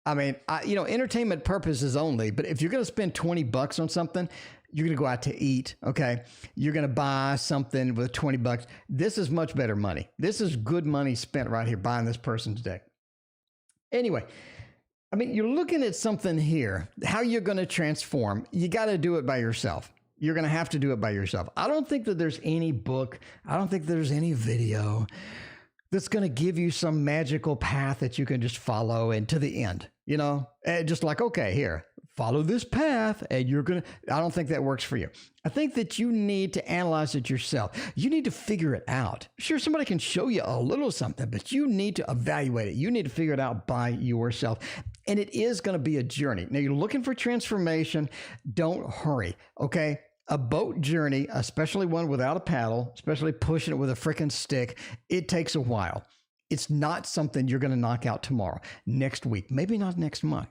I mean, entertainment purposes only, but if you're going to spend $20 on something, you're going to go out to eat, okay? You're going to buy something with $20. This is much better money. This is good money spent right here buying this person's deck. Anyway, I mean, you're looking at something here, how you're going to transform. You got to do it by yourself. You're going to have to do it by yourself. I don't think that there's any book. I don't think there's any video that's going to give you some magical path that you can just follow and to the end, and just like, okay, here, follow this path and you're going to, I don't think that works for you. I think that you need to analyze it yourself. You need to figure it out. Sure, somebody can show you a little something, but you need to evaluate it. You need to figure it out by yourself. And it is going to be a journey. Now, you're looking for transformation. Don't hurry, okay? A boat journey, especially one without a paddle, especially pushing it with a freaking stick, it takes a while. It's not something you're going to knock out tomorrow, next week, maybe not next month.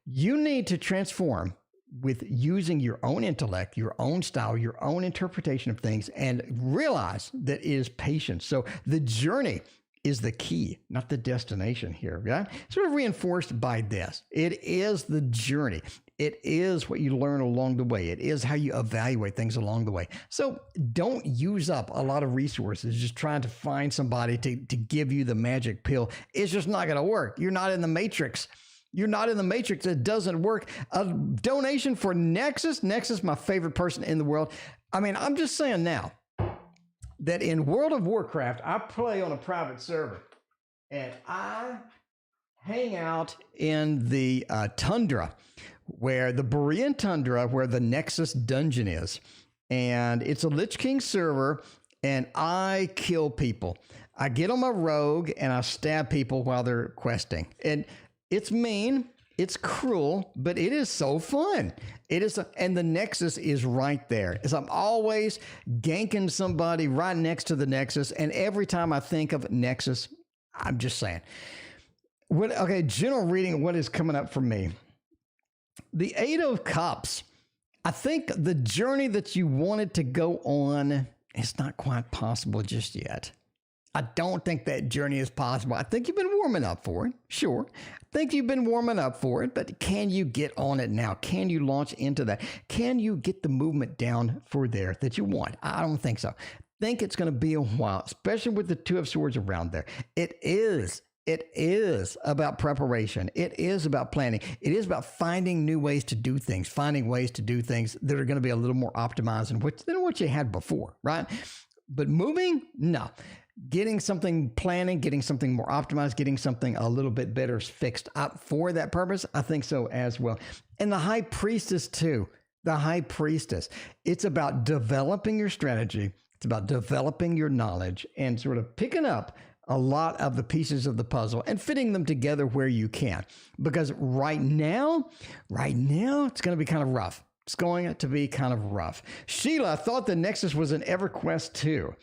You need to transform with using your own intellect, your own style, your own interpretation of things, and realize that it is patience. So the journey is the key, not the destination here, right? Sort of reinforced by this. It is the journey. It is what you learn along the way. It is how you evaluate things along the way. So don't use up a lot of resources just trying to find somebody to give you the magic pill. It's just not going to work. You're not in the matrix. You're not in the matrix. It doesn't work. A donation for Nexus. Nexus, my favorite person in the world. I mean, I'm just saying now that in World of Warcraft, I play on a private server and I hang out in the tundra, where the Borean tundra, where the Nexus dungeon is. And it's a Lich King server, and I kill people. I get on my rogue and I stab people while they're questing. And it's mean, it's cruel, but it is so fun. It is, and the Nexus is right there. As I'm always ganking somebody right next to the Nexus, and every time I think of Nexus, I'm just saying. General reading of what is coming up for me. The Eight of Cups. I think the journey that you wanted to go on is not quite possible just yet. I don't think that journey is possible. I think you've been warming up for it. Sure. I think you've been warming up for it, but can you get on it now? Can you launch into that? Can you get the movement down for there that you want? I don't think so. I think it's going to be a while, especially with the Two of Swords around there. It is It is about preparation. It is about planning. It is about finding new ways to do things, finding ways to do things that are going to be a little more optimized than what you had before, right? But moving, no. Getting something planning, getting something more optimized, getting something a little bit better fixed up for that purpose, I think so as well. And the high priestess too. The high priestess. It's about developing your strategy. It's about developing your knowledge and sort of picking up a lot of the pieces of the puzzle and fitting them together where you can. Because right now, it's going to be kind of rough. It's going to be kind of rough. Sheila thought the Nexus was an EverQuest 2.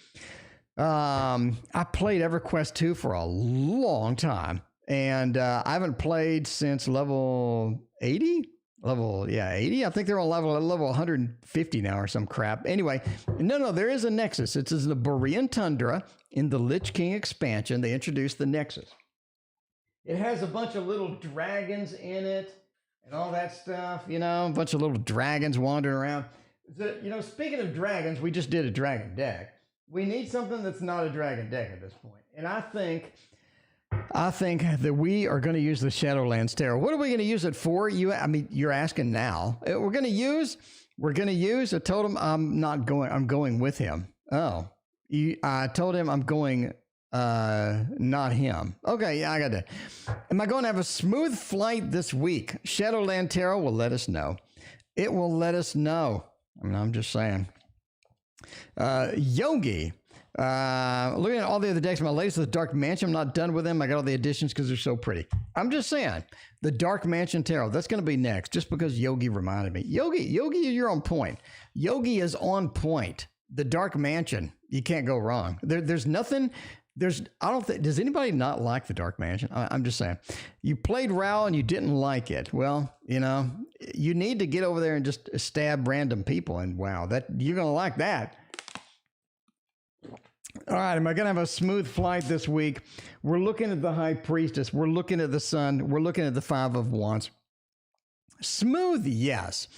I played EverQuest 2 for a long time. And I haven't played since level 80. 80. I think they're on level 150 now or some crap. Anyway, no, there is a Nexus. It's in the Borean Tundra in the Lich King expansion. They introduced the Nexus. It has a bunch of little dragons in it and all that stuff, a bunch of little dragons wandering around. Speaking of dragons, we just did a dragon deck. We need something that's not a dragon deck at this point. And I think that we are going to use the Shadowlands Tarot. What are we going to use it for? You're asking now. We're going to use a totem. I'm going with him. Oh, I told him I'm going, not him. Okay. Yeah, I got that. Am I going to have a smooth flight this week? Shadowland Tarot will let us know. It will let us know. I'm just saying. Yogi. Looking at all the other decks, my latest is the Dark Mansion. I'm not done with them. I got all the additions because they're so pretty. I'm just saying, the Dark Mansion Tarot, that's going to be next, just because Yogi reminded me. Yogi, you're on point. Yogi is on point. The Dark Mansion, you can't go wrong. There's nothing. I don't think, does anybody not like the Dark Mansion? I'm just saying. You played RAL and you didn't like it. Well, you need to get over there and just stab random people, and wow, that you're going to like that. All right, am I going to have a smooth flight this week? We're looking at the High Priestess. We're looking at the Sun. We're looking at the Five of Wands. Smooth, yes.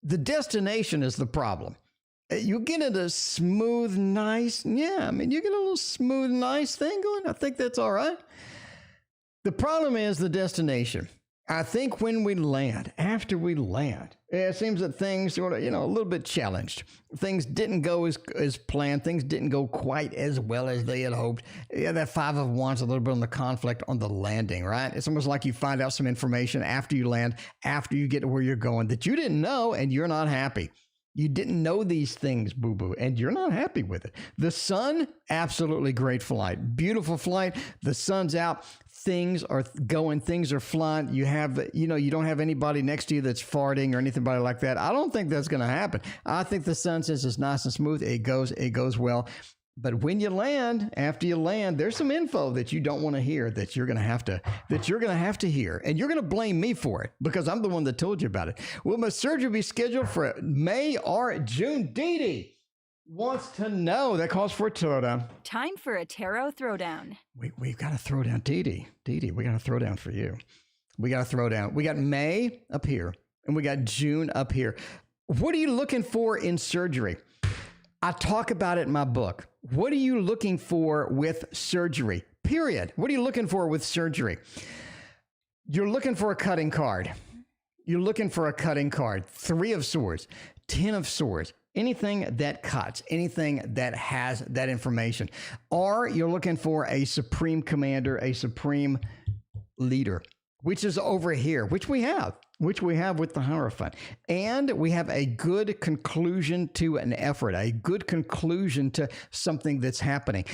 The destination is the problem. You get it a smooth, nice, you get a little smooth, nice thing going. I think that's all right. The problem is the destination. I think when we land, after we land, it seems that things sort of, a little bit challenged. Things didn't go as planned. Things didn't go quite as well as they had hoped. Yeah, that Five of Wands, a little bit on the conflict on the landing, right? It's almost like you find out some information after you land, after you get to where you're going that you didn't know, and you're not happy. You didn't know these things, boo-boo, and you're not happy with it. The Sun, absolutely great flight. Beautiful flight. The Sun's out. Things are going. Things are flying. You don't have anybody next to you that's farting or anything like that. I don't think that's going to happen. I think the Sun says it's nice and smooth. It goes well. But when you land, after you land, there's some info that you don't want to hear that you're going to have to hear. And you're going to blame me for it because I'm the one that told you about it. Will my surgery be scheduled for May or June? Dee Dee wants to know. That calls for a throwdown. Time for a tarot throwdown. We've got to throw down Dee Dee. Dee Dee, we got to throw down for you. We got to throw down. We got May up here and we got June up here. What are you looking for in surgery? I talk about it in my book. What are you looking for with surgery? Period. What are you looking for with surgery? You're looking for a cutting card. You're looking for a cutting card. 3 of Swords, 10 of Swords, anything that cuts, anything that has that information. Or you're looking for a supreme commander, a supreme leader, which is over here, which we have with the Hierophant. And we have a good conclusion to an effort, a good conclusion to something that's happening.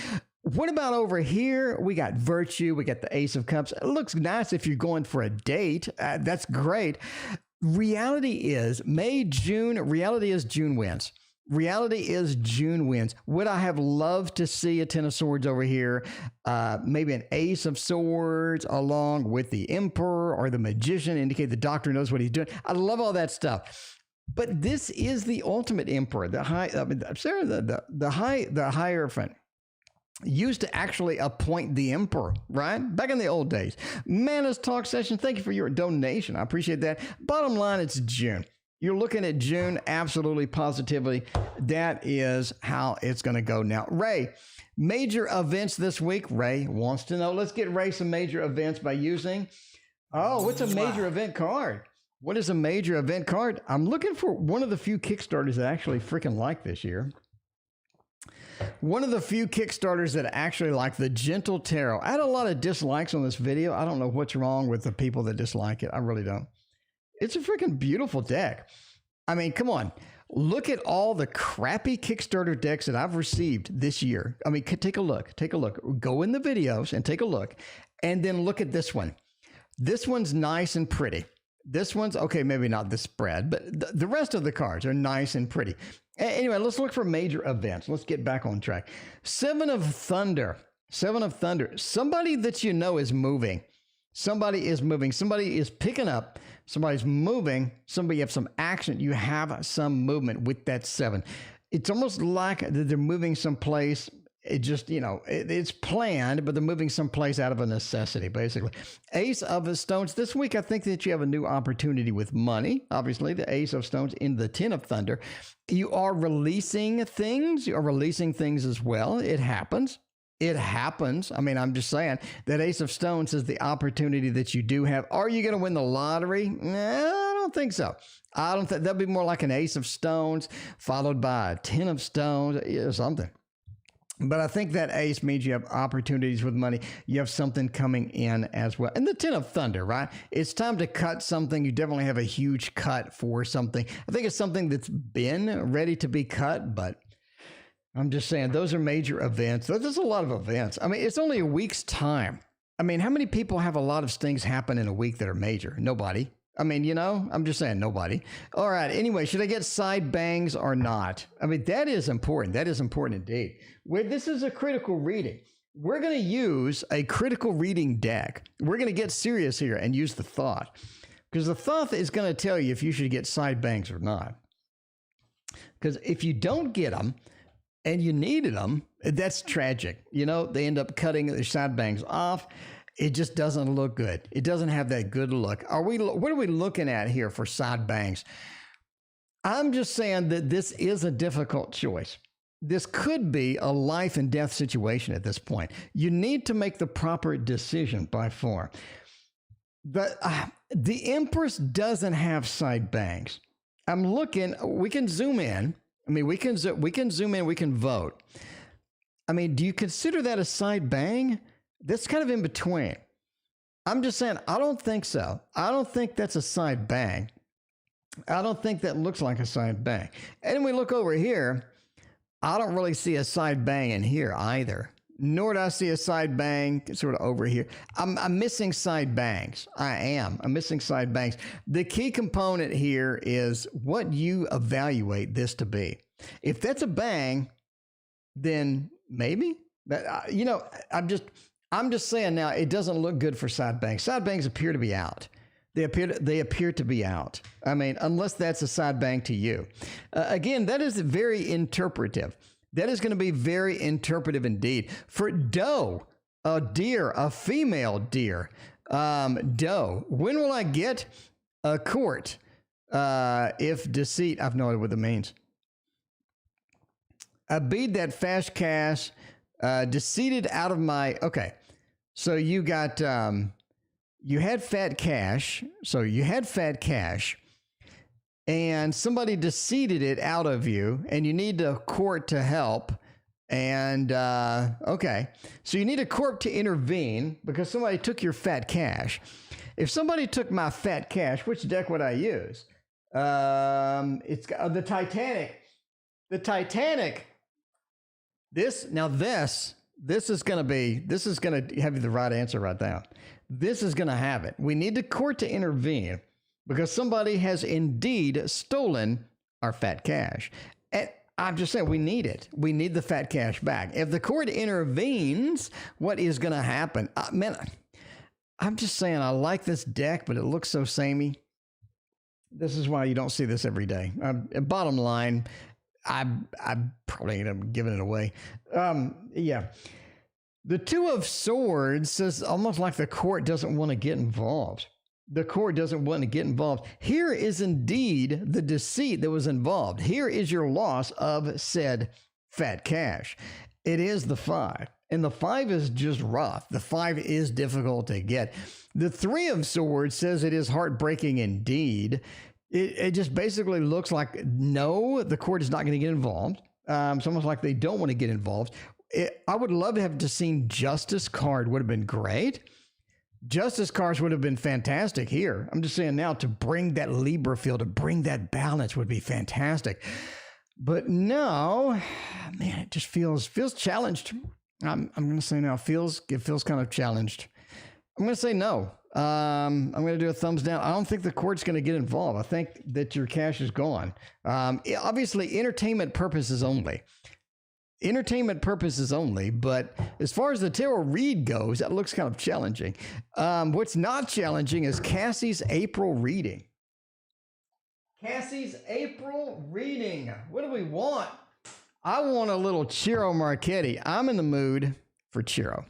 What about over here? We got Virtue. We got the Ace of Cups. It looks nice if you're going for a date. That's great. Reality is reality is June wins. Reality is June wins. Would I have loved to see a 10 of Swords over here? Maybe an Ace of Swords along with the Emperor or the Magician, indicate the Doctor knows what he's doing. I love all that stuff. But this is the ultimate Emperor. The Hierophant used to actually appoint the Emperor, right? Back in the old days. Mana's Talk Session, thank you for your donation. I appreciate that. Bottom line, it's June. You're looking at June, absolutely, positively. That is how it's going to go. Now, Ray, major events this week. Ray wants to know. Let's get Ray some major events by using. Oh, what's a major event card? What is a major event card? I'm looking for one of the few Kickstarters that I actually freaking like this year. One of the few Kickstarters that I actually like, the Gentle Tarot. I had a lot of dislikes on this video. I don't know what's wrong with the people that dislike it. I really don't. It's a freaking beautiful deck. I mean, come on. Look at all the crappy Kickstarter decks that I've received this year. I mean, take a look. Take a look. Go in the videos and take a look. And then look at this one. This one's nice and pretty. This one's, okay, maybe not the spread, but the rest of the cards are nice and pretty. Anyway, let's look for major events. Let's get back on track. Seven of Thunder. Seven of Thunder. Somebody that you know is moving. Somebody is moving. Somebody is picking up. Somebody's moving. Somebody have some action. You have some movement with that seven. It's almost like they're moving someplace. It just, you know, it's planned, but they're moving someplace out of a necessity, basically. Ace of Stones. This week, I think that you have a new opportunity with money. Obviously, the Ace of Stones in the Ten of Thunder. You are releasing things. You are releasing things as well. It happens. It happens. I mean, I'm just saying that Ace of Stones is the opportunity that you do have. Are you going to win the lottery? No, I don't think so. I don't think that'll be more like an Ace of Stones followed by a Ten of Stones or something. But I think that ace means you have opportunities with money. You have something coming in as well. And the Ten of Thunder, right? It's time to cut something. You definitely have a huge cut for something. I think it's something that's been ready to be cut, but I'm just saying those are major events. There's a lot of events. I mean, it's only a week's time. I mean, how many people have a lot of things happen in a week that are major? Nobody. I mean, you know, I'm just saying nobody. All right. Anyway, should I get side bangs or not? I mean, that is important. That is important indeed. This is a critical reading. We're going to use a critical reading deck. We're going to get serious here and use the thought, because the thought is going to tell you if you should get side bangs or not. Because if you don't get them and you needed them, that's tragic. You know, they end up cutting their side bangs off. It just doesn't look good. It doesn't have that good look. What are we looking at here for side bangs? I'm just saying that this is a difficult choice. This could be a life and death situation at this point. You need to make the proper decision by far. But the Empress doesn't have side bangs. I'm looking, we can zoom in. I mean, we can zoom in, we can vote. I mean, do you consider that a side bang? That's kind of in between. I'm just saying, I don't think so. I don't think that's a side bang. I don't think that looks like a side bang. And we look over here, I don't really see a side bang in here either. Nor do I see a side bang sort of over here. I'm missing side bangs. I'm missing side bangs. The key component here is what you evaluate this to be. If that's a bang, then maybe. But, you know, I'm just saying now, it doesn't look good for side bangs. Side bangs appear to be out. They appear to be out. I mean, unless that's a side bang to you. Again, that is very interpretive. That is going to be very interpretive indeed. For doe, a deer, a female deer, doe. When will I get a court? If deceit, I've no idea what that means. A bead that fast cash, deceived out of my, okay. So you got, you had fat cash. So you had fat cash and somebody deceived it out of you and you need a court to help. And, okay. So you need a court to intervene because somebody took your fat cash. If somebody took my fat cash, which deck would I use? It's the Titanic. The Titanic. This is going to have you the right answer right now. This is going to have it. We need the court to intervene because somebody has indeed stolen our fat cash. And I'm just saying we need it. We need the fat cash back. If the court intervenes, what is going to happen? Man, I'm just saying I like this deck, but it looks so samey. This is why you don't see this every day. Bottom line, I probably end up giving it away. Yeah. The Two of Swords says almost like the court doesn't want to get involved. the court doesn't want to get involved. Here is indeed the deceit that was involved. Here is your loss of said fat cash. It is the 5. And the 5 is just rough. The 5 is difficult to get. The 3 of Swords says it is heartbreaking indeed. It just basically looks like, no, the court is not going to get involved. It's almost like they don't want to get involved. I would love to have seen Justice card would have been great. Justice cards would have been fantastic here. I'm just saying now, to bring that Libra feel, to bring that balance would be fantastic. But no, man, it just feels challenged. I'm going to say now, it feels kind of challenged. I'm going to say no. I'm going to do a thumbs down. I don't think the court's going to get involved. I think that your cash is gone. Obviously, entertainment purposes only. Entertainment purposes only, but as far as the tarot read goes, that looks kind of challenging. What's not challenging is Cassie's April reading. Cassie's April reading. What do we want? I want a little Ciro Marchetti. I'm in the mood for Ciro.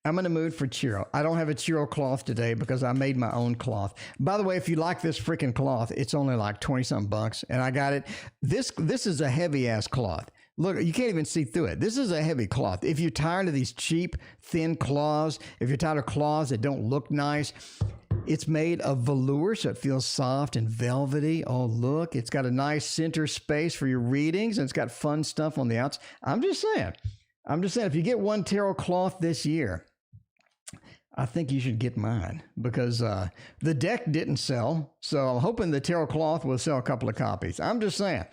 I'm in the mood for Ciro. I don't have a Ciro cloth today because I made my own cloth. By the way, if you like this freaking cloth, it's only like 20-something bucks, and I got it. This is a heavy-ass cloth. Look, you can't even see through it. This is a heavy cloth. If you're tired of these cheap, thin cloths, if you're tired of cloths that don't look nice, it's made of velour, so it feels soft and velvety. Oh, look, it's got a nice center space for your readings, and it's got fun stuff on the outside. I'm just saying, if you get one tarot cloth this year, I think you should get mine because the deck didn't sell. So I'm hoping the tarot cloth will sell a couple of copies. I'm just saying.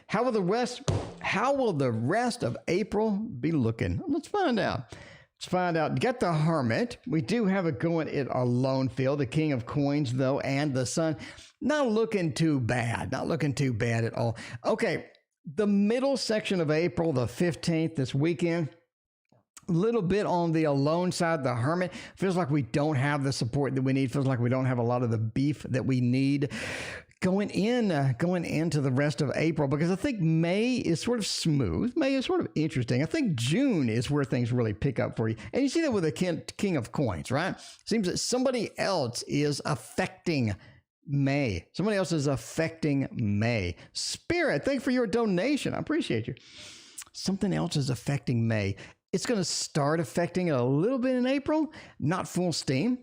How will the rest of April be looking? Let's find out. Get the Hermit. We do have it going in a lone field. The King of Coins, though, and the Sun. Not looking too bad. Not looking too bad at all. Okay, the middle section of April, the 15th, this weekend, a little bit on the alone side, the Hermit. Feels like we don't have the support that we need. Feels like we don't have a lot of the beef that we need going into the rest of April, because I think May is sort of smooth. May is sort of interesting. I think June is where things really pick up for you. And you see that with the King of Coins, right? Seems that somebody else is affecting May. Somebody else is affecting May. Spirit, thank you for your donation. I appreciate you. Something else is affecting May. It's going to start affecting it a little bit in April. Not full steam.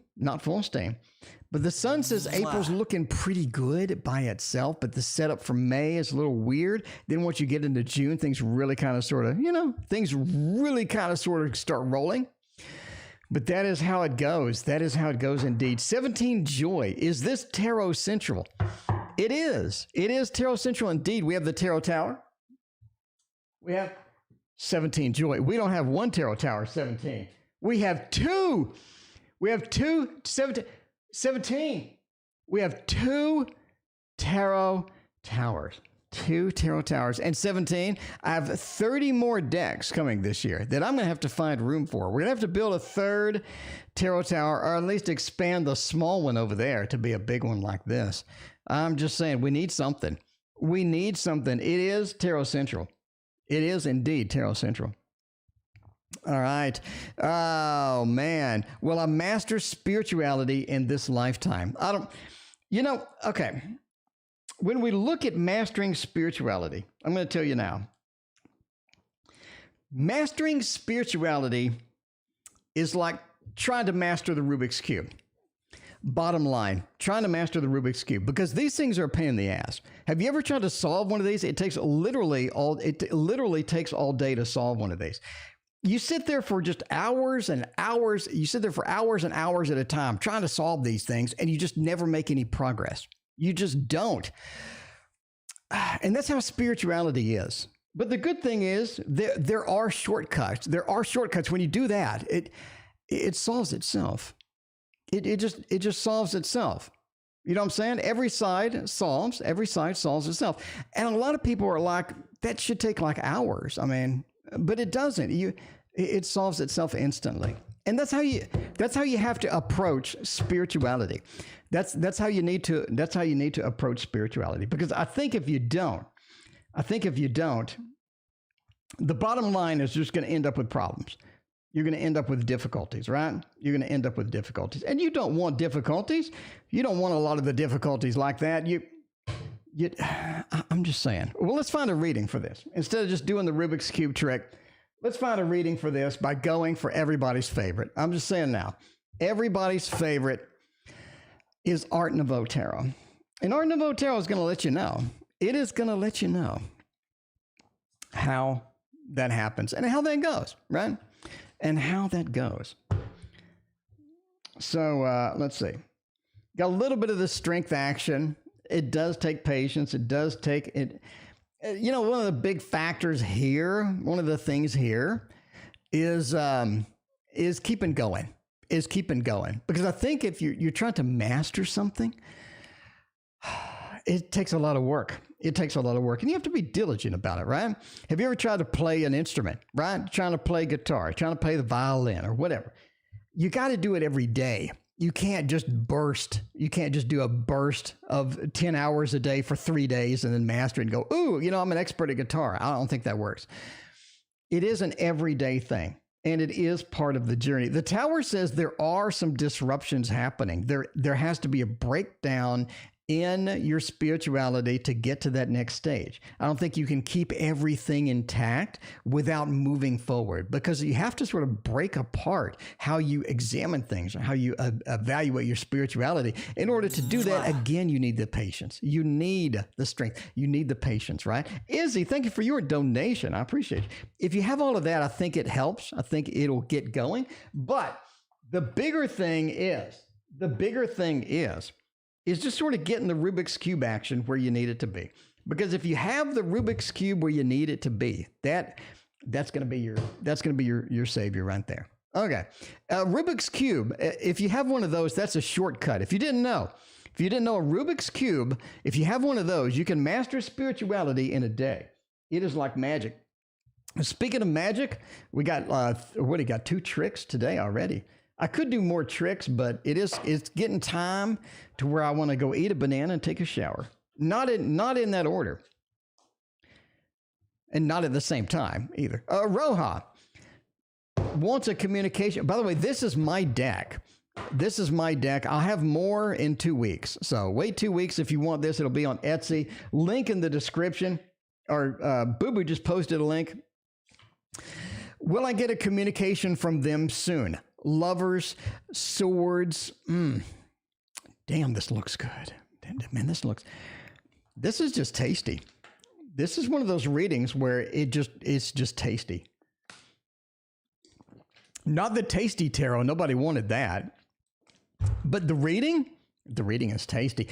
But the Sun says April's looking pretty good by itself, but the setup for May is a little weird. Then once you get into June, things really kind of sort of start rolling. But that is how it goes. That is how it goes indeed. 17 Joy. Is this Tarot Central? It is. It is Tarot Central indeed. We have the Tarot Tower. We have 17 Joy. We don't have one Tarot Tower, 17. We have two. 17. We have two tarot towers. 2 tarot towers. And 17, I have 30 more decks coming this year that I'm going to have to find room for. We're going to have to build a third tarot tower, or at least expand the small one over there to be a big one like this. I'm just saying, we need something. It is Tarot Central. It is indeed Tarot Central. All right. Oh, man. Well, I master spirituality in this lifetime. Okay. When we look at mastering spirituality, I'm going to tell you now. Mastering spirituality is like trying to master the Rubik's Cube. Bottom line, trying to master the Rubik's Cube, because these things are a pain in the ass. Have you ever tried to solve one of these? It literally takes all day to solve one of these. You sit there for just hours and hours. You sit there for hours and hours at a time trying to solve these things, and you just never make any progress. You just don't. And that's how spirituality is. But the good thing is there are shortcuts. There are shortcuts. When you do that, it solves itself. It just solves itself. You know what I'm saying? Every side solves itself. And a lot of people are like, that should take like hours. I mean, but it doesn't. It solves itself instantly. And that's how you have to approach spirituality. That's how you need to approach spirituality. Because I think if you don't, the bottom line is just going to end up with problems. you're going to end up with difficulties, right? You're going to end up with difficulties. And you don't want difficulties. You don't want a lot of the difficulties like that. I'm just saying. Well, let's find a reading for this. Instead of just doing the Rubik's Cube trick, let's find a reading for this by going for everybody's favorite. I'm just saying now, everybody's favorite is Art Nouveau Tarot. And Art Nouveau Tarot is going to let you know. It is going to let you know how that happens and how that goes, right? And how that goes. So let's see. Got a little bit of the strength action. It does take patience. It does take it. You know, one of the big factors here, one of the things here is keeping going. Is keeping going. Because I think if you're trying to master something, it takes a lot of work. It takes a lot of work. And you have to be diligent about it, right? Have you ever tried to play an instrument, right? Trying to play guitar, trying to play the violin or whatever. You got to do it every day. You can't just burst. You can't just do a burst of 10 hours a day for 3 days and then master it and go, ooh, you know, I'm an expert at guitar. I don't think that works. It is an everyday thing. And it is part of the journey. The Tower says there are some disruptions happening. There has to be a breakdown in your spirituality to get to that next stage. I don't think you can keep everything intact without moving forward, because you have to sort of break apart how you examine things, or how you evaluate your spirituality. In order to do that, again, you need the patience. You need the strength. You need the patience, right? Izzy, thank you for your donation. I appreciate it. If you have all of that, I think it helps. I think it'll get going. But the bigger thing is just sort of getting the Rubik's Cube action where you need it to be. Because if you have the Rubik's Cube where you need it to be, that's going to be your savior right there. Okay. Rubik's Cube, if you have one of those, that's a shortcut. If you didn't know a Rubik's Cube, if you have one of those, you can master spirituality in a day. It is like magic. Speaking of magic, we got, 2 tricks today already. I could do more tricks, but it's getting time to where I want to go eat a banana and take a shower. Not in that order. And not at the same time either. Roja wants a communication. By the way, this is my deck. I'll have more in 2 weeks. So wait 2 weeks. If you want this, it'll be on Etsy. Link in the description. Or Boo Boo just posted a link. Will I get a communication from them soon? Lovers, swords. Damn, this looks good. Man, this is just tasty. This is one of those readings where it's just tasty. Not the tasty tarot. Nobody wanted that. But the reading is tasty.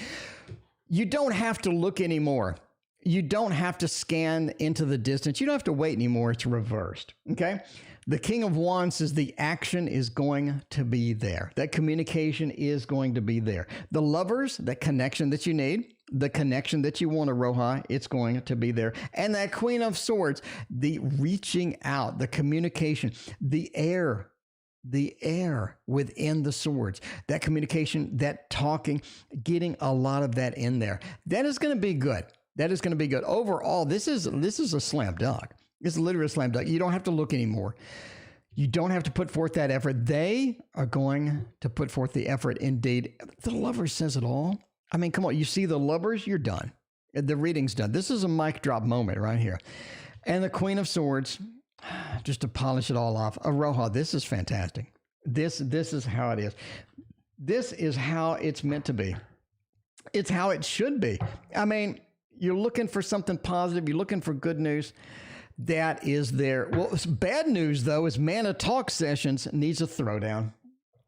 You don't have to look anymore. You don't have to scan into the distance. You don't have to wait anymore. It's reversed. Okay. The King of Wands says the action is going to be there. That communication is going to be there. The lovers, that connection that you need, the connection that you want to Roja, it's going to be there. And that Queen of Swords, the reaching out, the communication, the air within the swords, that communication, that talking, getting a lot of that in there. That is going to be good. That is going to be good. Overall, this is a slam dunk. It's literally a slam dunk. You don't have to look anymore. You don't have to put forth that effort. They are going to put forth the effort indeed. The lover says it all. I mean, come on. You see the lovers, you're done. The reading's done. This is a mic drop moment right here. And the Queen of Swords, just to polish it all off. Aroha, this is fantastic. This is how it is. This is how it's meant to be. It's how it should be. I mean, you're looking for something positive. You're looking for good news. That is there. Well, bad news, though, is Mana Talk Sessions needs a throwdown.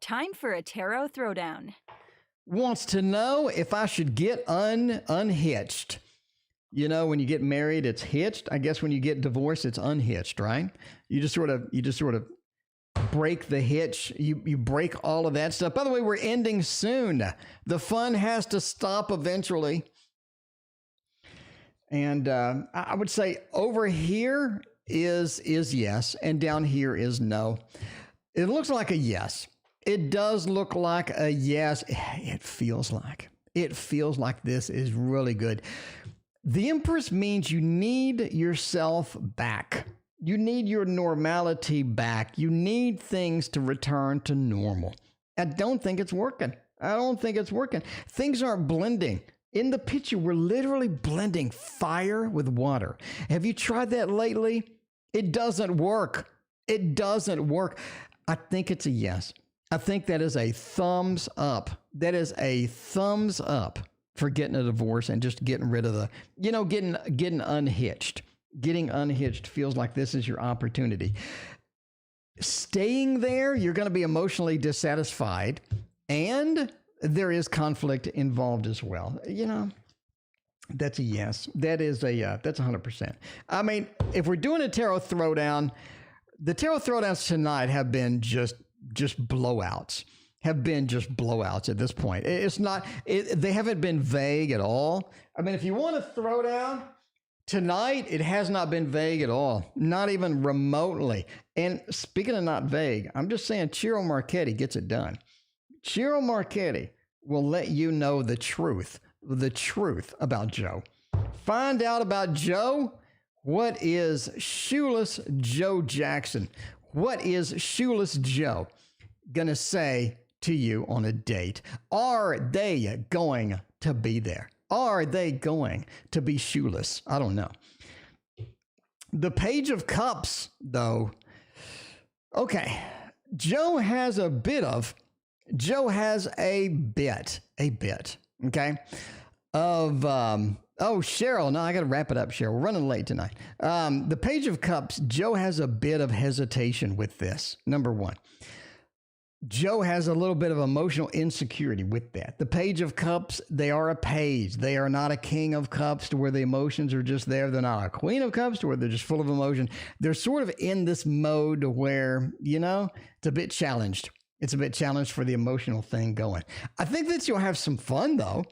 Time for a tarot throwdown. Wants to know if I should get unhitched. You know, when you get married, it's hitched. I guess when you get divorced, it's unhitched, right? You just sort of break the hitch. You break all of that stuff. By the way, we're ending soon. The fun has to stop eventually. And I would say over here is yes, and down here is no. It looks like a yes. It does look like a yes. It feels like this is really good. The Empress means you need yourself back. You need your normality back. You need things to return to normal. I don't think it's working. I don't think it's working. Things aren't blending. In the picture, we're literally blending fire with water. Have you tried that lately? It doesn't work. It doesn't work. I think it's a yes. I think that is a thumbs up. That is a thumbs up for getting a divorce and just getting rid of the, getting unhitched. Getting unhitched feels like this is your opportunity. Staying there, you're going to be emotionally dissatisfied, and there is conflict involved as well. That's a yes. That's 100%. I mean, if we're doing a tarot throwdown, the tarot throwdowns tonight have been just blowouts. Have been just blowouts at this point. They haven't been vague at all. I mean, if you want a throwdown tonight, it has not been vague at all, not even remotely. And speaking of not vague, I'm just saying Ciro Marchetti gets it done. Ciro Marchetti will let you know the truth about Joe. Find out about Joe. What is shoeless Joe Jackson? What is shoeless Joe gonna say to you on a date? Are they going to be there? Are they going to be shoeless? I don't know. The Page of Cups, though. Okay. Joe has a bit, okay, of, Cheryl. No, I got to wrap it up, Cheryl. We're running late tonight. The Page of Cups, Joe has a bit of hesitation with this, number one. Joe has a little bit of emotional insecurity with that. The Page of Cups, they are a page. They are not a King of Cups to where the emotions are just there. They're not a Queen of Cups to where they're just full of emotion. They're sort of in this mode where, it's a bit challenged. It's a bit challenged for the emotional thing going. I think that you'll have some fun, though.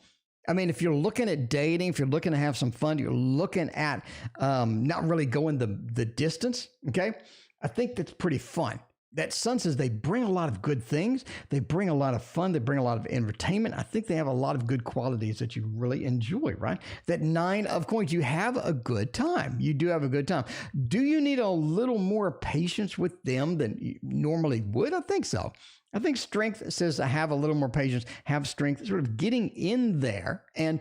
I mean, if you're looking at dating, if you're looking to have some fun, you're looking at not really going the distance, okay? I think that's pretty fun. That Sun says they bring a lot of good things. They bring a lot of fun. They bring a lot of entertainment. I think they have a lot of good qualities that you really enjoy, right? That 9 of Coins, you have a good time. You do have a good time. Do you need a little more patience with them than you normally would? I think so. I think Strength says to have a little more patience, have strength, sort of getting in there and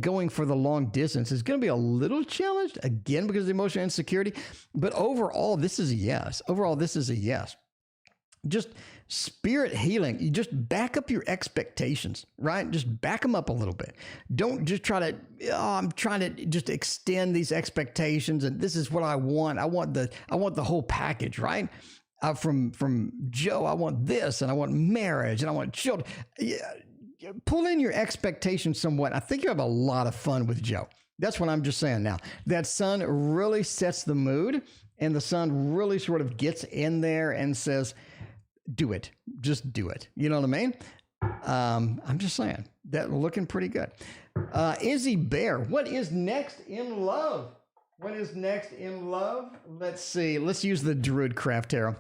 going for the long distance is going to be a little challenged, again, because of the emotional insecurity. But overall, this is a yes. Overall, this is a yes. Just spirit healing. You just back up your expectations, right? Just back them up a little bit. Don't just try to, I'm trying to just extend these expectations and this is what I want. I want the whole package, right? From Joe, I want this, and I want marriage, and I want children. Yeah, pull in your expectations somewhat. I think you have a lot of fun with Joe. That's what I'm just saying now. That Sun really sets the mood, and the Sun really sort of gets in there and says, do it. Just do it. You know what I mean? I'm just saying. That looking pretty good. Izzy Bear, what is next in love? What is next in love? Let's see. Let's use the Druid Craft Tarot.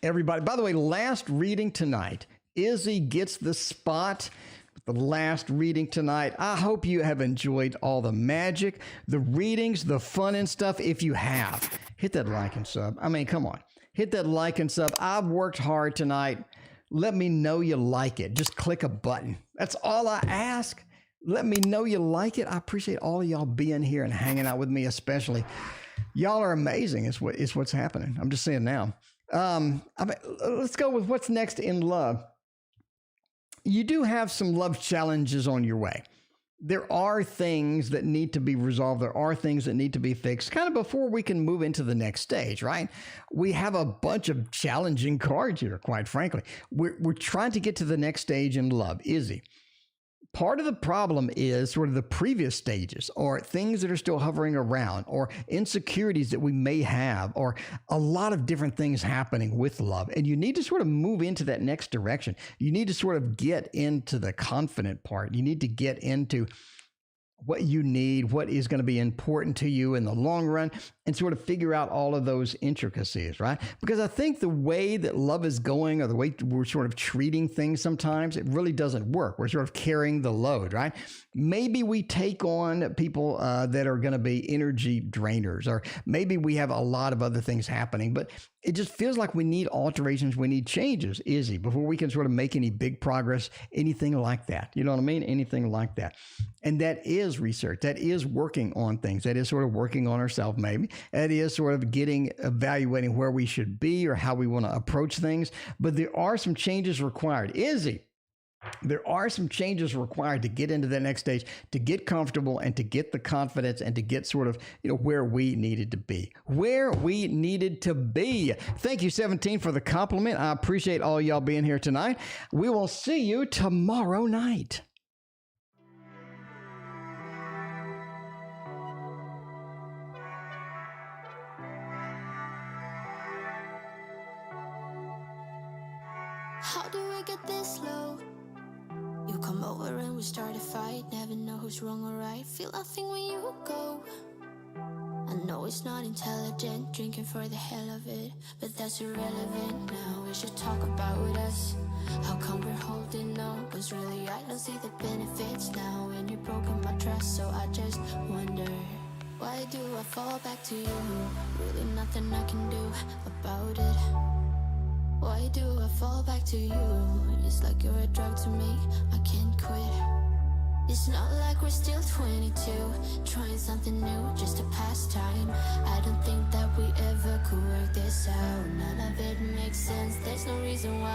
Everybody, by the way, last reading tonight. Izzy gets the spot. The last reading tonight. I hope you have enjoyed all the magic, the readings, the fun and stuff. If you have, hit that like and sub. I mean, come on. Hit that like and sub. I've worked hard tonight. Let me know you like it. Just click a button. That's all I ask. Let me know you like it. I appreciate all of y'all being here and hanging out with me, especially. Y'all are amazing. It's what's happening. I'm just saying now. Let's go with what's next in love. You do have some love challenges on your way. There are things that need to be resolved. There are things that need to be fixed kind of before we can move into the next stage, right? We have a bunch of challenging cards here, quite frankly. We're trying to get to the next stage in love. Izzy. Part of the problem is sort of the previous stages or things that are still hovering around or insecurities that we may have or a lot of different things happening with love. And you need to sort of move into that next direction. You need to sort of get into the confident part. You need to get into what you need, what is going to be important to you in the long run, and sort of figure out all of those intricacies, right? Because I think the way that love is going, or the way we're sort of treating things sometimes, it really doesn't work. We're sort of carrying the load, right? Maybe we take on people that are going to be energy drainers, or maybe we have a lot of other things happening, but it just feels like we need alterations, we need changes, Izzy, before we can sort of make any big progress, anything like that. You know what I mean? Anything like that. And that is research. That is working on things. That is sort of working on ourselves, maybe. That is sort of evaluating where we should be or how we want to approach things. But there are some changes required. Izzy, there are some changes required to get into the next stage, to get comfortable and to get the confidence and to get sort of, where we needed to be. Where we needed to be. Thank you, 17, for the compliment. I appreciate all y'all being here tonight. We will see you tomorrow night. How do we get this low? You come over and we start a fight. Never know who's wrong or right. Feel nothing when you go. I know it's not intelligent, drinking for the hell of it, but that's irrelevant now. We should talk about us. How come we're holding on? 'Cause really I don't see the benefits now. And you've broken my trust, so I just wonder, why do I fall back to you? Really nothing I can do about it. Why do I fall back to you? It's like you're a drug to me, I can't quit. It's not like we're still 22, trying something new, just a pastime. I don't think that we ever could work this out. None of it makes sense, there's no reason why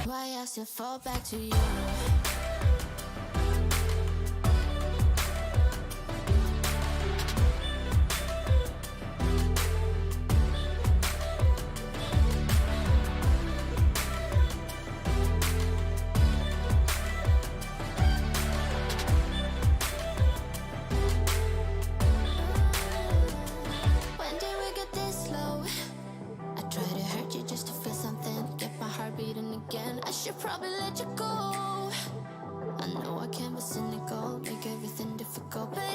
I still fall back to you. Probably let you go. I know I can be cynical, make everything difficult, but